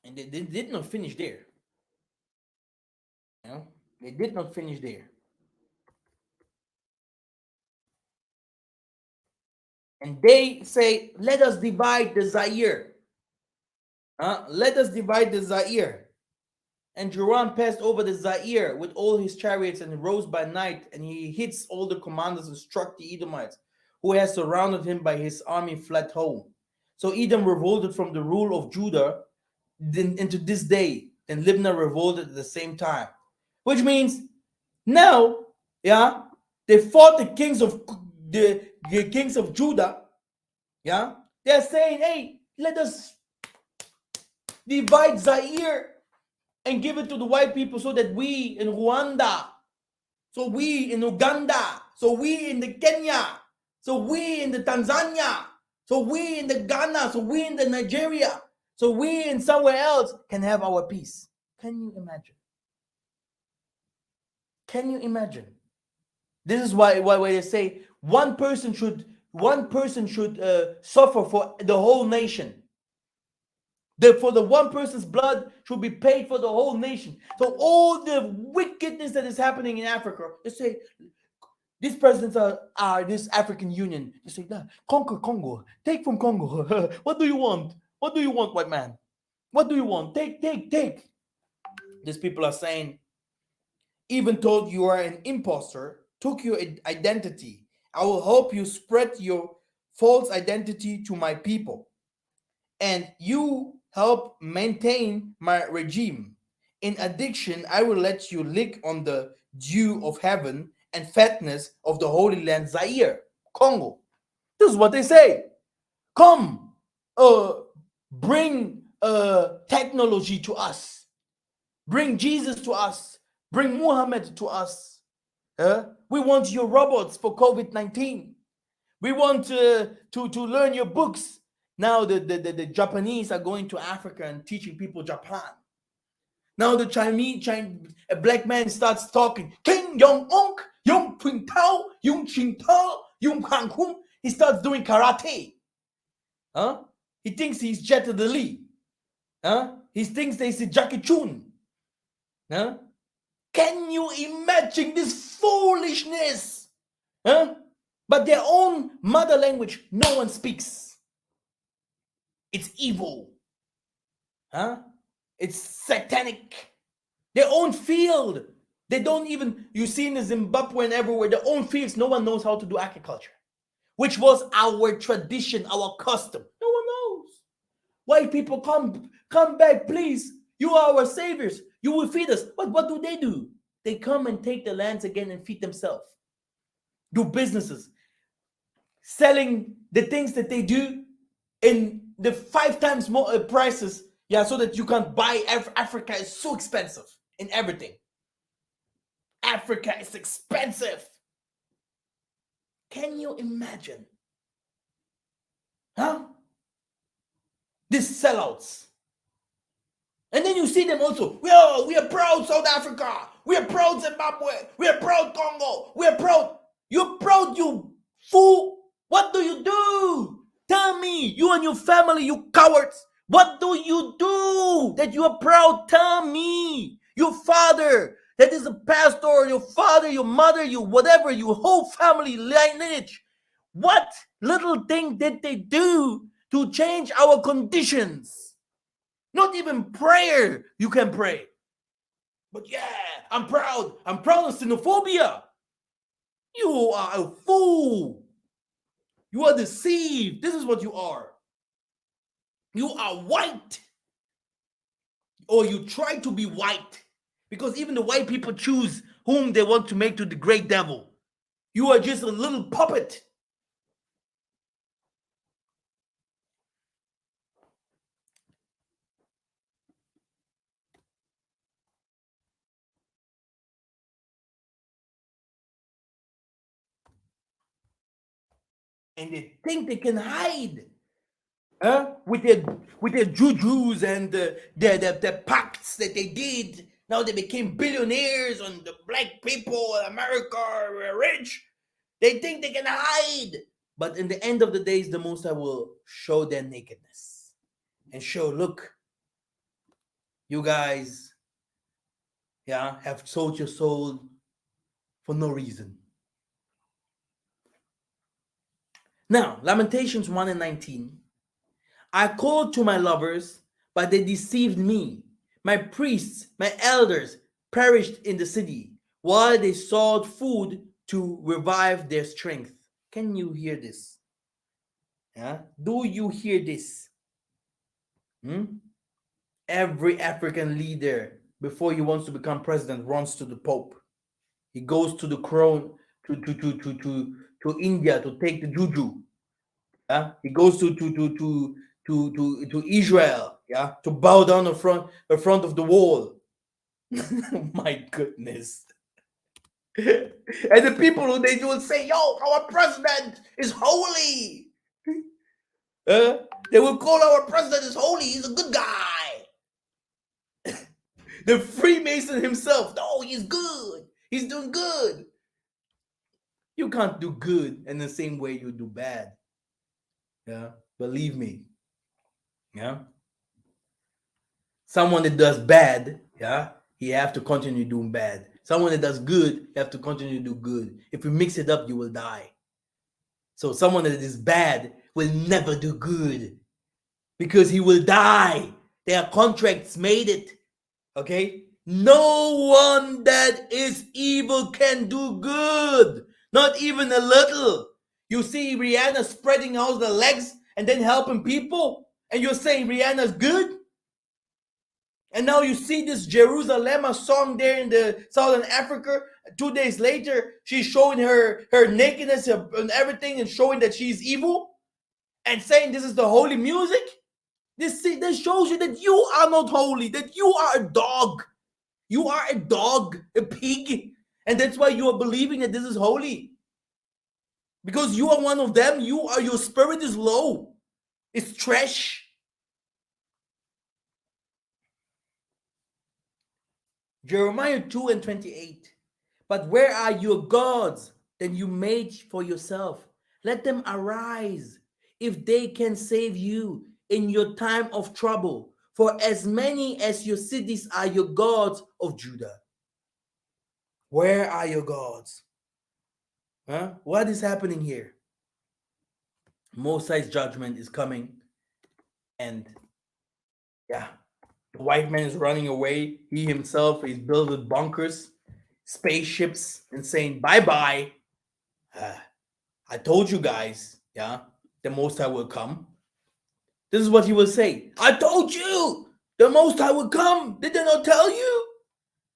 And they did not finish there. They did not finish there. And they say, let us divide the Zaire. Let us divide the Zaire. And Joram passed over the Zaire with all his chariots and rose by night, and he hits all the commanders and struck the Edomites, who had surrounded him by his army, fled home. So Edom revolted from the rule of Judah into this day, and Libnah revolted at the same time. Which means now, yeah, they fought the kings of Judah. Yeah, they're saying, hey, let us divide Zaire and give it to the white people so that we in Rwanda, so we in Uganda, so we in the Kenya, so we in the Tanzania, so we in the Ghana, so we in the Nigeria, so we in somewhere else can have our peace. Can you imagine? Can you imagine? This is why they say one person should suffer for the whole nation. For the one person's blood should be paid for the whole nation. So all the wickedness that is happening in Africa, they say these presidents are this African Union. They say, nah, conquer Congo, take from Congo. What do you want? What do you want, white man? What do you want? Take. These people are saying, even though you are an imposter, took your identity. I will help you spread your false identity to my people, and you help maintain my regime. In addition, I will let you lick on the dew of heaven and fatness of the Holy Land, Zaire, Congo. This is what they say. Come, bring technology to us. Bring Jesus to us. Bring Muhammad to us. We want your robots for COVID-19. We want to learn your books. Now the Japanese are going to Africa and teaching people Japan. Now the a black man starts talking. King Yong Unk, Yong Ping Tao, Yung Ching Tao, Yung Hang Hum. He starts doing karate. He thinks he's Jet Li. He thinks they see Jackie Chun. Can you imagine this foolishness? But their own mother language, no one speaks. It's evil. It's satanic. Their own field. They don't even, you see in the Zimbabwe and everywhere, their own fields, no one knows how to do agriculture, which was our tradition, our custom. No one knows. White people, come back, please. You are our saviors. You will feed us. But what do? They come and take the lands again and feed themselves. Do businesses. Selling the things that they do in the 5 times more prices, so that you can't buy. Africa is so expensive in everything. Africa is expensive. Can you imagine? These sellouts. And then you see them also. We are proud South Africa. We are proud Zimbabwe. We are proud Congo. We are proud. You're proud, you fool. What do you do? Tell me, you and your family, you cowards. What do you do that you are proud? Tell me. Your father, that is a pastor, your father, your mother, you whatever, your whole family lineage. What little thing did they do to change our conditions? Not even prayer you can pray. But I'm proud. I'm proud of xenophobia. You are a fool. You are deceived. This is what you are. You are white. Or you try to be white. Because even the white people choose whom they want to make to the great devil. You are just a little puppet. And they think they can hide. With their jujus and the pacts that they did. Now they became billionaires and the black people in America are rich. They think they can hide. But in the end of the days, the Most High will show their nakedness. And show, look, you guys, yeah, have sold your soul for no reason. Now, Lamentations 1 and 19. I called to my lovers, but they deceived me. My priests, my elders, perished in the city, while they sought food to revive their strength. Can you hear this? Yeah? Do you hear this? Hmm? Every African leader, before he wants to become president, runs to the Pope. He goes to the crown to India to take the juju. Yeah? He goes to Israel, yeah, to bow down in front of the wall. My goodness. And the people who they will say, yo, our president is holy. They will call our president is holy, he's a good guy. The Freemason himself, no, he's good. He's doing good. You can't do good in the same way you do bad. Yeah, believe me. Yeah. Someone that does bad, yeah, he have to continue doing bad. Someone that does good, you have to continue to do good. If you mix it up, you will die. So someone that is bad will never do good because he will die. Their contracts made it. Okay? No one that is evil can do good. Not even a little. You see Rihanna spreading out the legs and then helping people, and you're saying Rihanna's good? And now you see this Jerusalem song there in the Southern Africa. 2 days later, she's showing her nakedness and everything and showing that she's evil and saying this is the holy music. This shows you that you are not holy, that you are a dog. You are a dog, a pig. And that's why you are believing that this is holy. Because you are one of them. Your spirit is low. It's trash. Jeremiah 2 and 28. But where are your gods that you made for yourself? Let them arise if they can save you in your time of trouble. For as many as your cities are your gods of Judah. Where are your gods? Huh? What is happening here? Mosai's judgment is coming, and yeah, the white man is running away. He himself is built with bunkers, spaceships, and saying bye bye. I told you guys, yeah, the Most High will come. This is what he will say. I told you the Most High will come. Did they not tell you?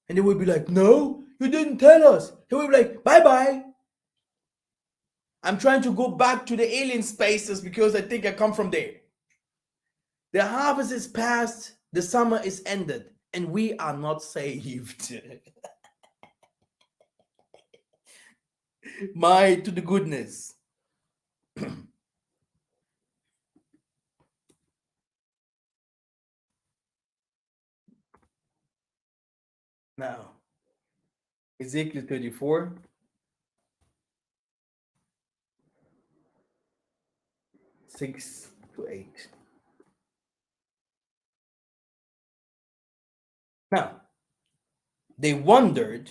And they will be like, no, you didn't tell us. He will be like, bye bye. I'm trying to go back to the alien spaces because I think I come from there. The harvest is past, the summer is ended, and we are not saved. My to the goodness. Now, Ezekiel 34. 6 to 8. Now, they wandered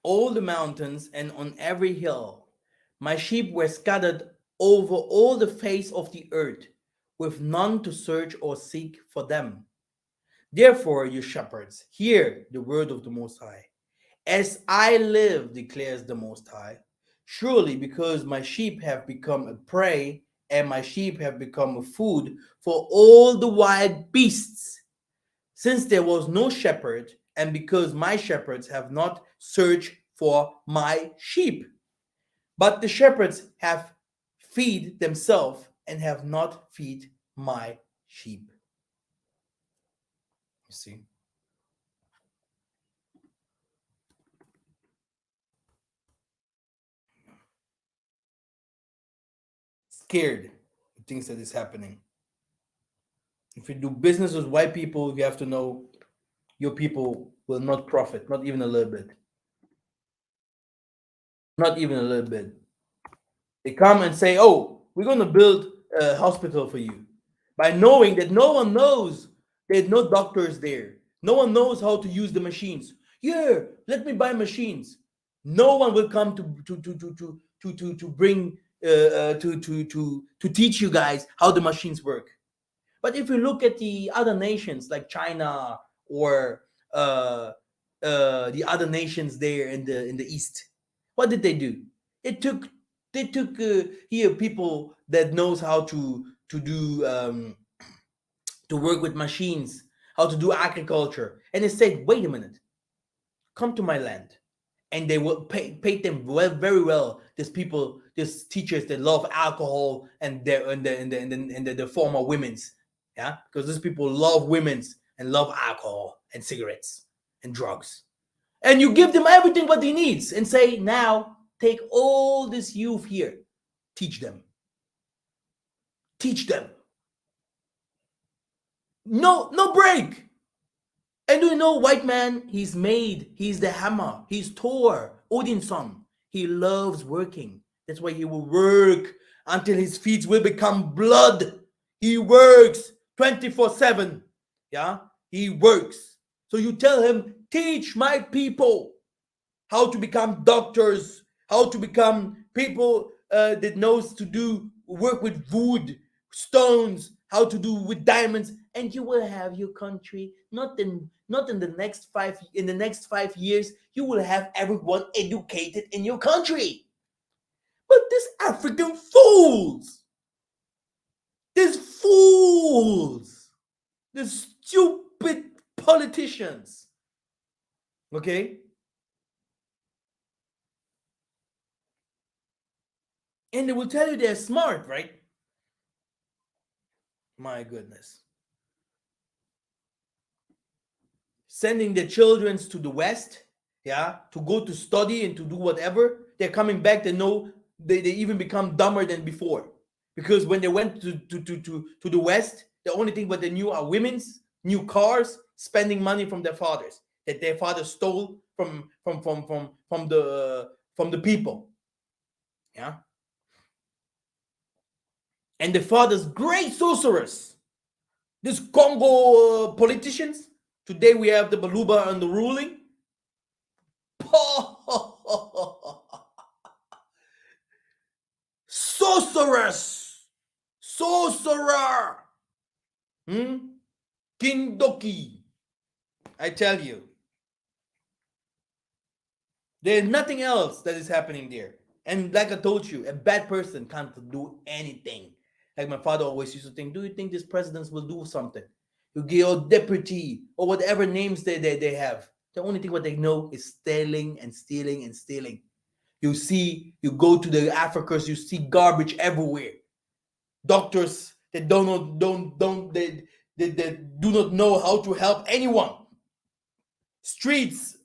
all the mountains and on every hill. My sheep were scattered over all the face of the earth, with none to search or seek for them. Therefore, you shepherds, hear the word of the Most High. As I live, declares the Most High, surely because my sheep have become a prey, and my sheep have become a food for all the wild beasts, since there was no shepherd, and because my shepherds have not searched for my sheep. But the shepherds have feed themselves and have not feed my sheep. You see? Scared of things that is happening. If you do business with white people, you have to know your people will not profit, not even a little bit. Not even a little bit. They come and say, oh, we're going to build a hospital for you. By knowing that no one knows, there's no doctors there. No one knows how to use the machines. Yeah, let me buy machines. No one will come to bring to teach you guys how the machines work. But if you look at the other nations like China or uh, the other nations there in the east, what did they do? It took they took here people that knows how to do to work with machines, how to do agriculture, and they said, "Wait a minute, come to my land." And they will pay them well, very well. These people, these teachers that love alcohol and the former women's, yeah, because these people love women's and love alcohol and cigarettes and drugs. And you give them everything what they needs and say, now take all this youth here, teach them, teach them. No break. And do you know, white man, he's made, he's the hammer, he's Thor, Odin's son. He loves working. That's why he will work until his feet will become blood. He works 24/7. Yeah, he works. So you tell him, teach my people how to become doctors, how to become people that knows to do work with wood, stones, how to do with diamonds, and you will have your country. Not in the next 5 years, you will have everyone educated in your country. But these fools, these stupid politicians, okay? And they will tell you they're smart, right? My goodness. Sending their children to the West, yeah, to go to study and to do whatever. They're coming back, they know they even become dumber than before. Because when they went to the West, the only thing what they knew are women's, new cars, spending money from their fathers that their father stole from the people. Yeah. And the father's great sorcerers. These Congo politicians. Today we have the Baluba and the ruling. Sorceress! Sorcerer! Kindoki. I tell you. There's nothing else that is happening there. And like I told you, a bad person can't do anything. Like my father always used to think, do you think these presidents will do something? You get your deputy or whatever names they have. The only thing what they know is stealing and stealing and stealing. You go to the Africas, you see garbage everywhere. Doctors that they do not know how to help anyone. Streets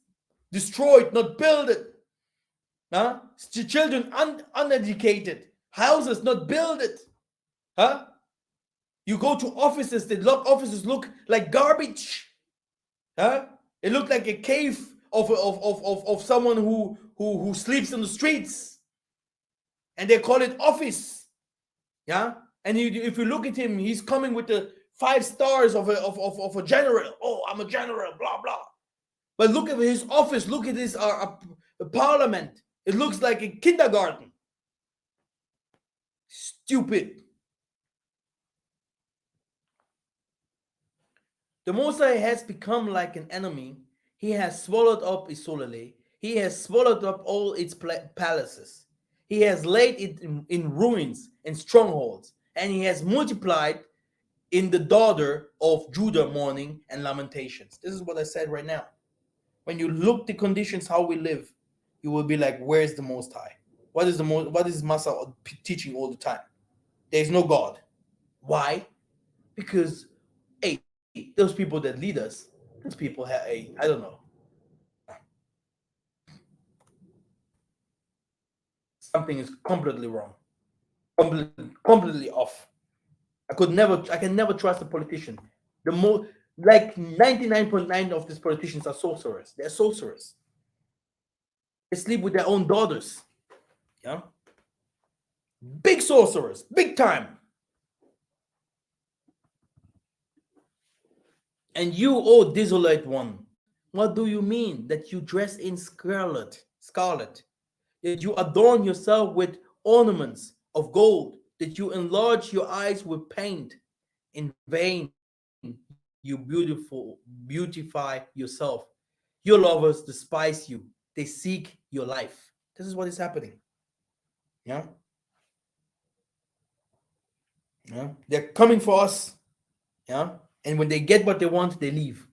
destroyed, not built. Huh? Children uneducated. Houses not built. Huh? You go to offices, offices look like garbage. Huh? It looked like a cave of someone who sleeps in the streets. And they call it office. Yeah? And if you look at him, he's coming with the 5 stars of a general. Oh, I'm a general, blah, blah. But look at his office. Look at his parliament. It looks like a kindergarten. Stupid. The Mosai has become like an enemy. He has swallowed up Isolele. He has swallowed up all its palaces. He has laid it in ruins and strongholds. And he has multiplied in the daughter of Judah mourning and lamentations. This is what I said right now. When you look the conditions how we live, you will be like, where's the Most High? What is Masa teaching all the time? There is no God. Why? Because those people that lead us, those people have I don't know. Something is completely wrong. Completely off. I can never trust a politician. Like 99.9% of these politicians are sorcerers. They're sorcerers. They sleep with their own daughters. Yeah. Big sorcerers, big time. And you, oh desolate one, what do you mean that you dress in scarlet, that you adorn yourself with ornaments of gold, that you enlarge your eyes with paint? In vain, you beautify yourself. Your lovers despise you. They seek your life. This is what is happening. Yeah, yeah. They're coming for us. Yeah, and when they get what they want, they leave.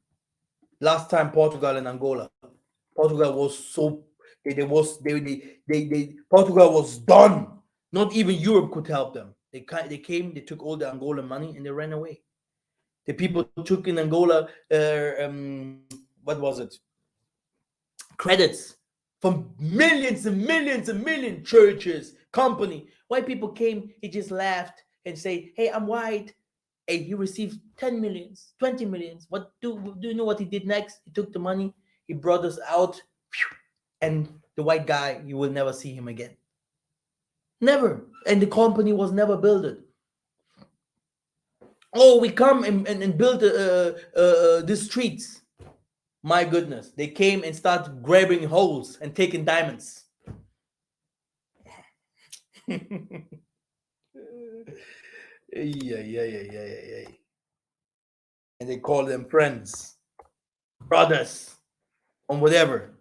Last time, Portugal and Angola. Portugal was so Portugal was done. Not even Europe could help them. They came, they took all the Angolan money and they ran away. The people took in Angola, what was it? Credits from millions and millions and million churches, company. White people came, he just laughed and say, "Hey, I'm white." Hey, he received 10 millions, 20 millions. What do you know what he did next? He took the money, he brought us out, and the white guy, you will never see him again. Never. And the company was never built. Oh, we come and build the streets. My goodness, they came and started grabbing holes and taking diamonds. Yeah, yeah, yeah, yeah, yeah. And they call them friends, brothers, or whatever.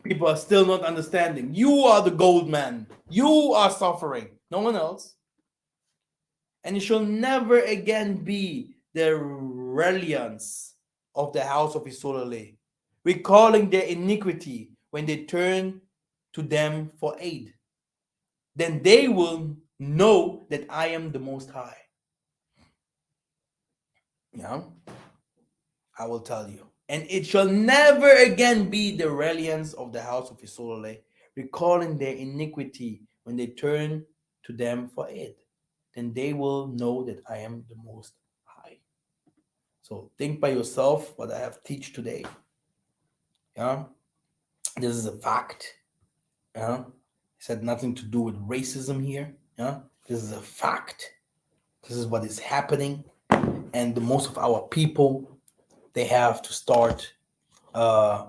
People are still not understanding. You are the gold man. You are suffering. No one else. And it shall never again be the reliance of the house of Isolale, recalling their iniquity when they turn to them for aid. Then they will know that I am the Most High. Yeah, I will tell you. And it shall never again be the reliance of the house of Isolale, recalling their iniquity when they turn to them for aid. Then they will know that I am the Most High. So think by yourself what I have teach today. Yeah, this is a fact. Yeah, it had nothing to do with racism here. Yeah, this is a fact. This is what is happening, and the most of our people, they have to start, uh,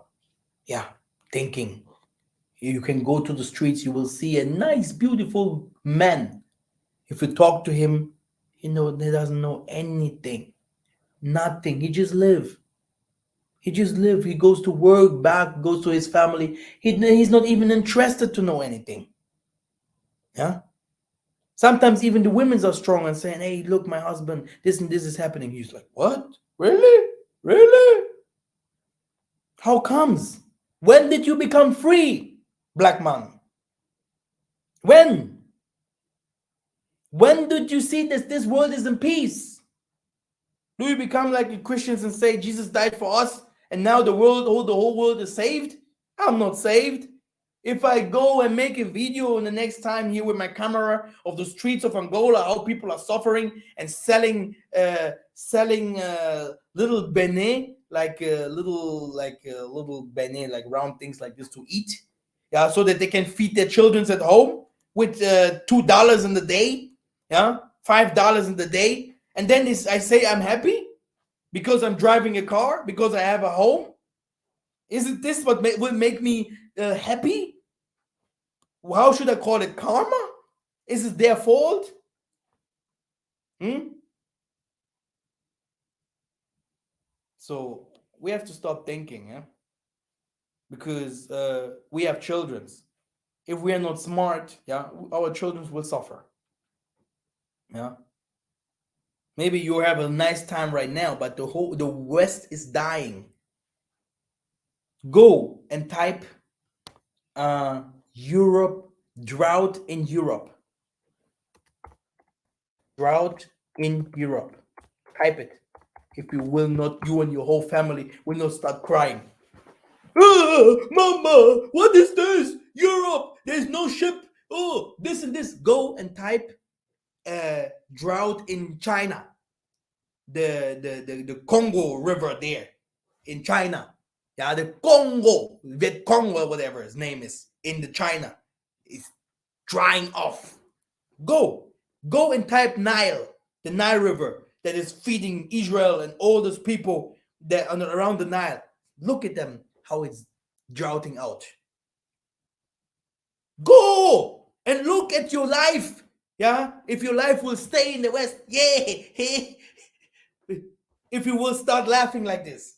yeah, thinking. You can go to the streets, you will see a nice, beautiful man. If you talk to him, he doesn't know anything, nothing. He just live. He just live. He goes to work, back, goes to his family. He's not even interested to know anything. Yeah. Sometimes even the women are strong and saying, "Hey, look, my husband, this and this is happening." He's like, "What? Really? Really? How comes? When did you become free, black man? When? When did you see that this world is in peace? Do you become like the Christians and say Jesus died for us and now the whole world is saved? I'm not saved. If I go and make a video in the next time here with my camera of the streets of Angola, how people are suffering and selling little benet, like little benet, like round things like this to eat, yeah, so that they can feed their children at home with $2 in the day, yeah, $5 in the day, and then I say I'm happy because I'm driving a car, because I have a home. Isn't this what will make me happy? How should I call it? Karma? Is it their fault? So we have to stop thinking, yeah? Because we have children. If we are not smart, yeah, our children will suffer. Yeah. Maybe you have a nice time right now, but the West is dying. Go and type Europe, drought in Europe. Drought in Europe. Type it. If you will not, you and your whole family will not start crying. Mama, what is this? Europe, there's no ship. Oh, this and this. Go and type drought in China. The Congo River there in China. Yeah, the Congo, Viet Congo, whatever his name is, in the China is drying off. Go and type Nile, the Nile River. that is feeding Israel and all those people that are around the Nile. Look at them, how it's droughting out. Go and look at your life. Yeah, if your life will stay in the West, yeah. If you will start laughing like this,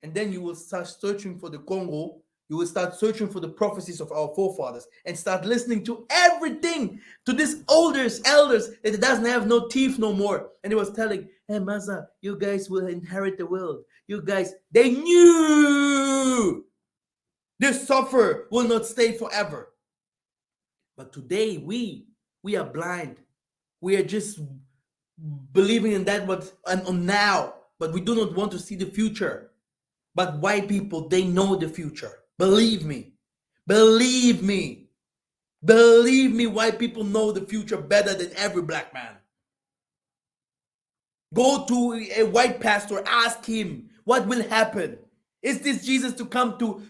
and then you will start searching for the Congo, you will start searching for the prophecies of our forefathers and start listening to everything, to these elders that doesn't have no teeth no more. And he was telling, hey, Maza, you guys will inherit the world. You guys, they knew this suffer will not stay forever. But today we are blind. We are just believing in that what and on now, but we do not want to see the future. But white people, they know the future. Believe me. Believe me. Believe me, white people know the future better than every black man. Go to a white pastor, ask him what will happen. Is this Jesus to come to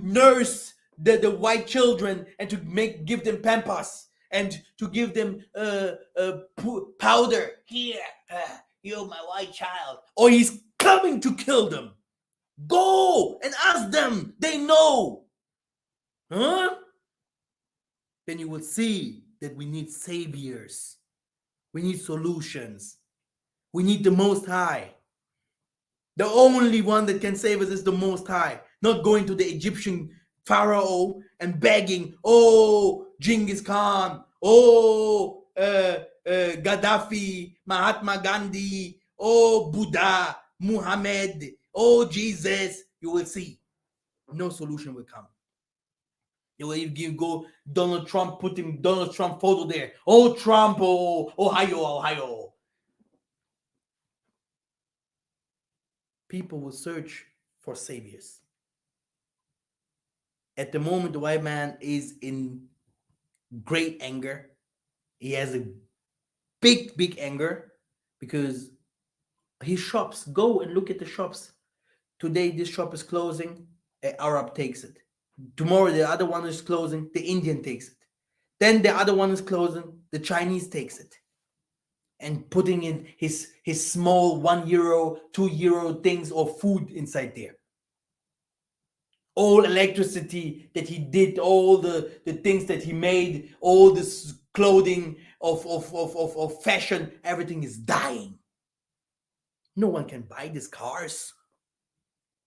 nurse the white children and to give them pampas and to give them powder? Here, you're my white child. Or he's coming to kill them. Go and ask them. They know. Huh? Then you will see that we need saviors. We need solutions. We need the Most High. The only one that can save us is the Most High. Not going to the Egyptian Pharaoh and begging, oh, Genghis Khan, oh, Gaddafi, Mahatma Gandhi, oh, Buddha, Muhammad, oh, Jesus. You will see. No solution will come. If you go Donald Trump, put him Donald Trump photo there. Oh, Trump, oh, Ohio. People will search for saviors. At the moment, the white man is in great anger. He has a big anger because his shops, go and look at the shops. Today, this shop is closing, an Arab takes it. Tomorrow, the other one is closing, the Indian takes it. Then the other one is closing, the Chinese takes it. And putting in his small €1, €2 things of food inside there. All electricity that he did, all the things that he made, all this clothing of fashion, everything is dying. No one can buy these cars.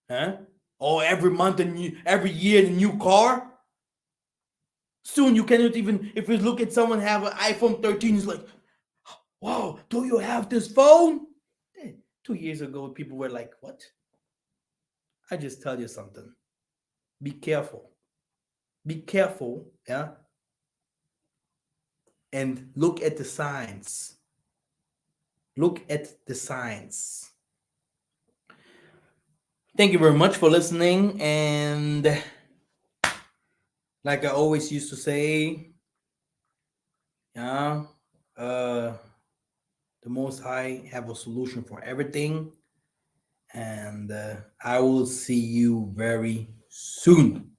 Huh? Or every month, every year, a new car. Soon you cannot even, if you look at someone have an iPhone 13, it's like, wow, do you have this phone? 2 years ago, people were like, what? I just tell you something. Be careful. Be careful, yeah? And look at the signs. Look at the signs. Thank you very much for listening. And like I always used to say, yeah, the Most High have a solution for everything. And I will see you very soon.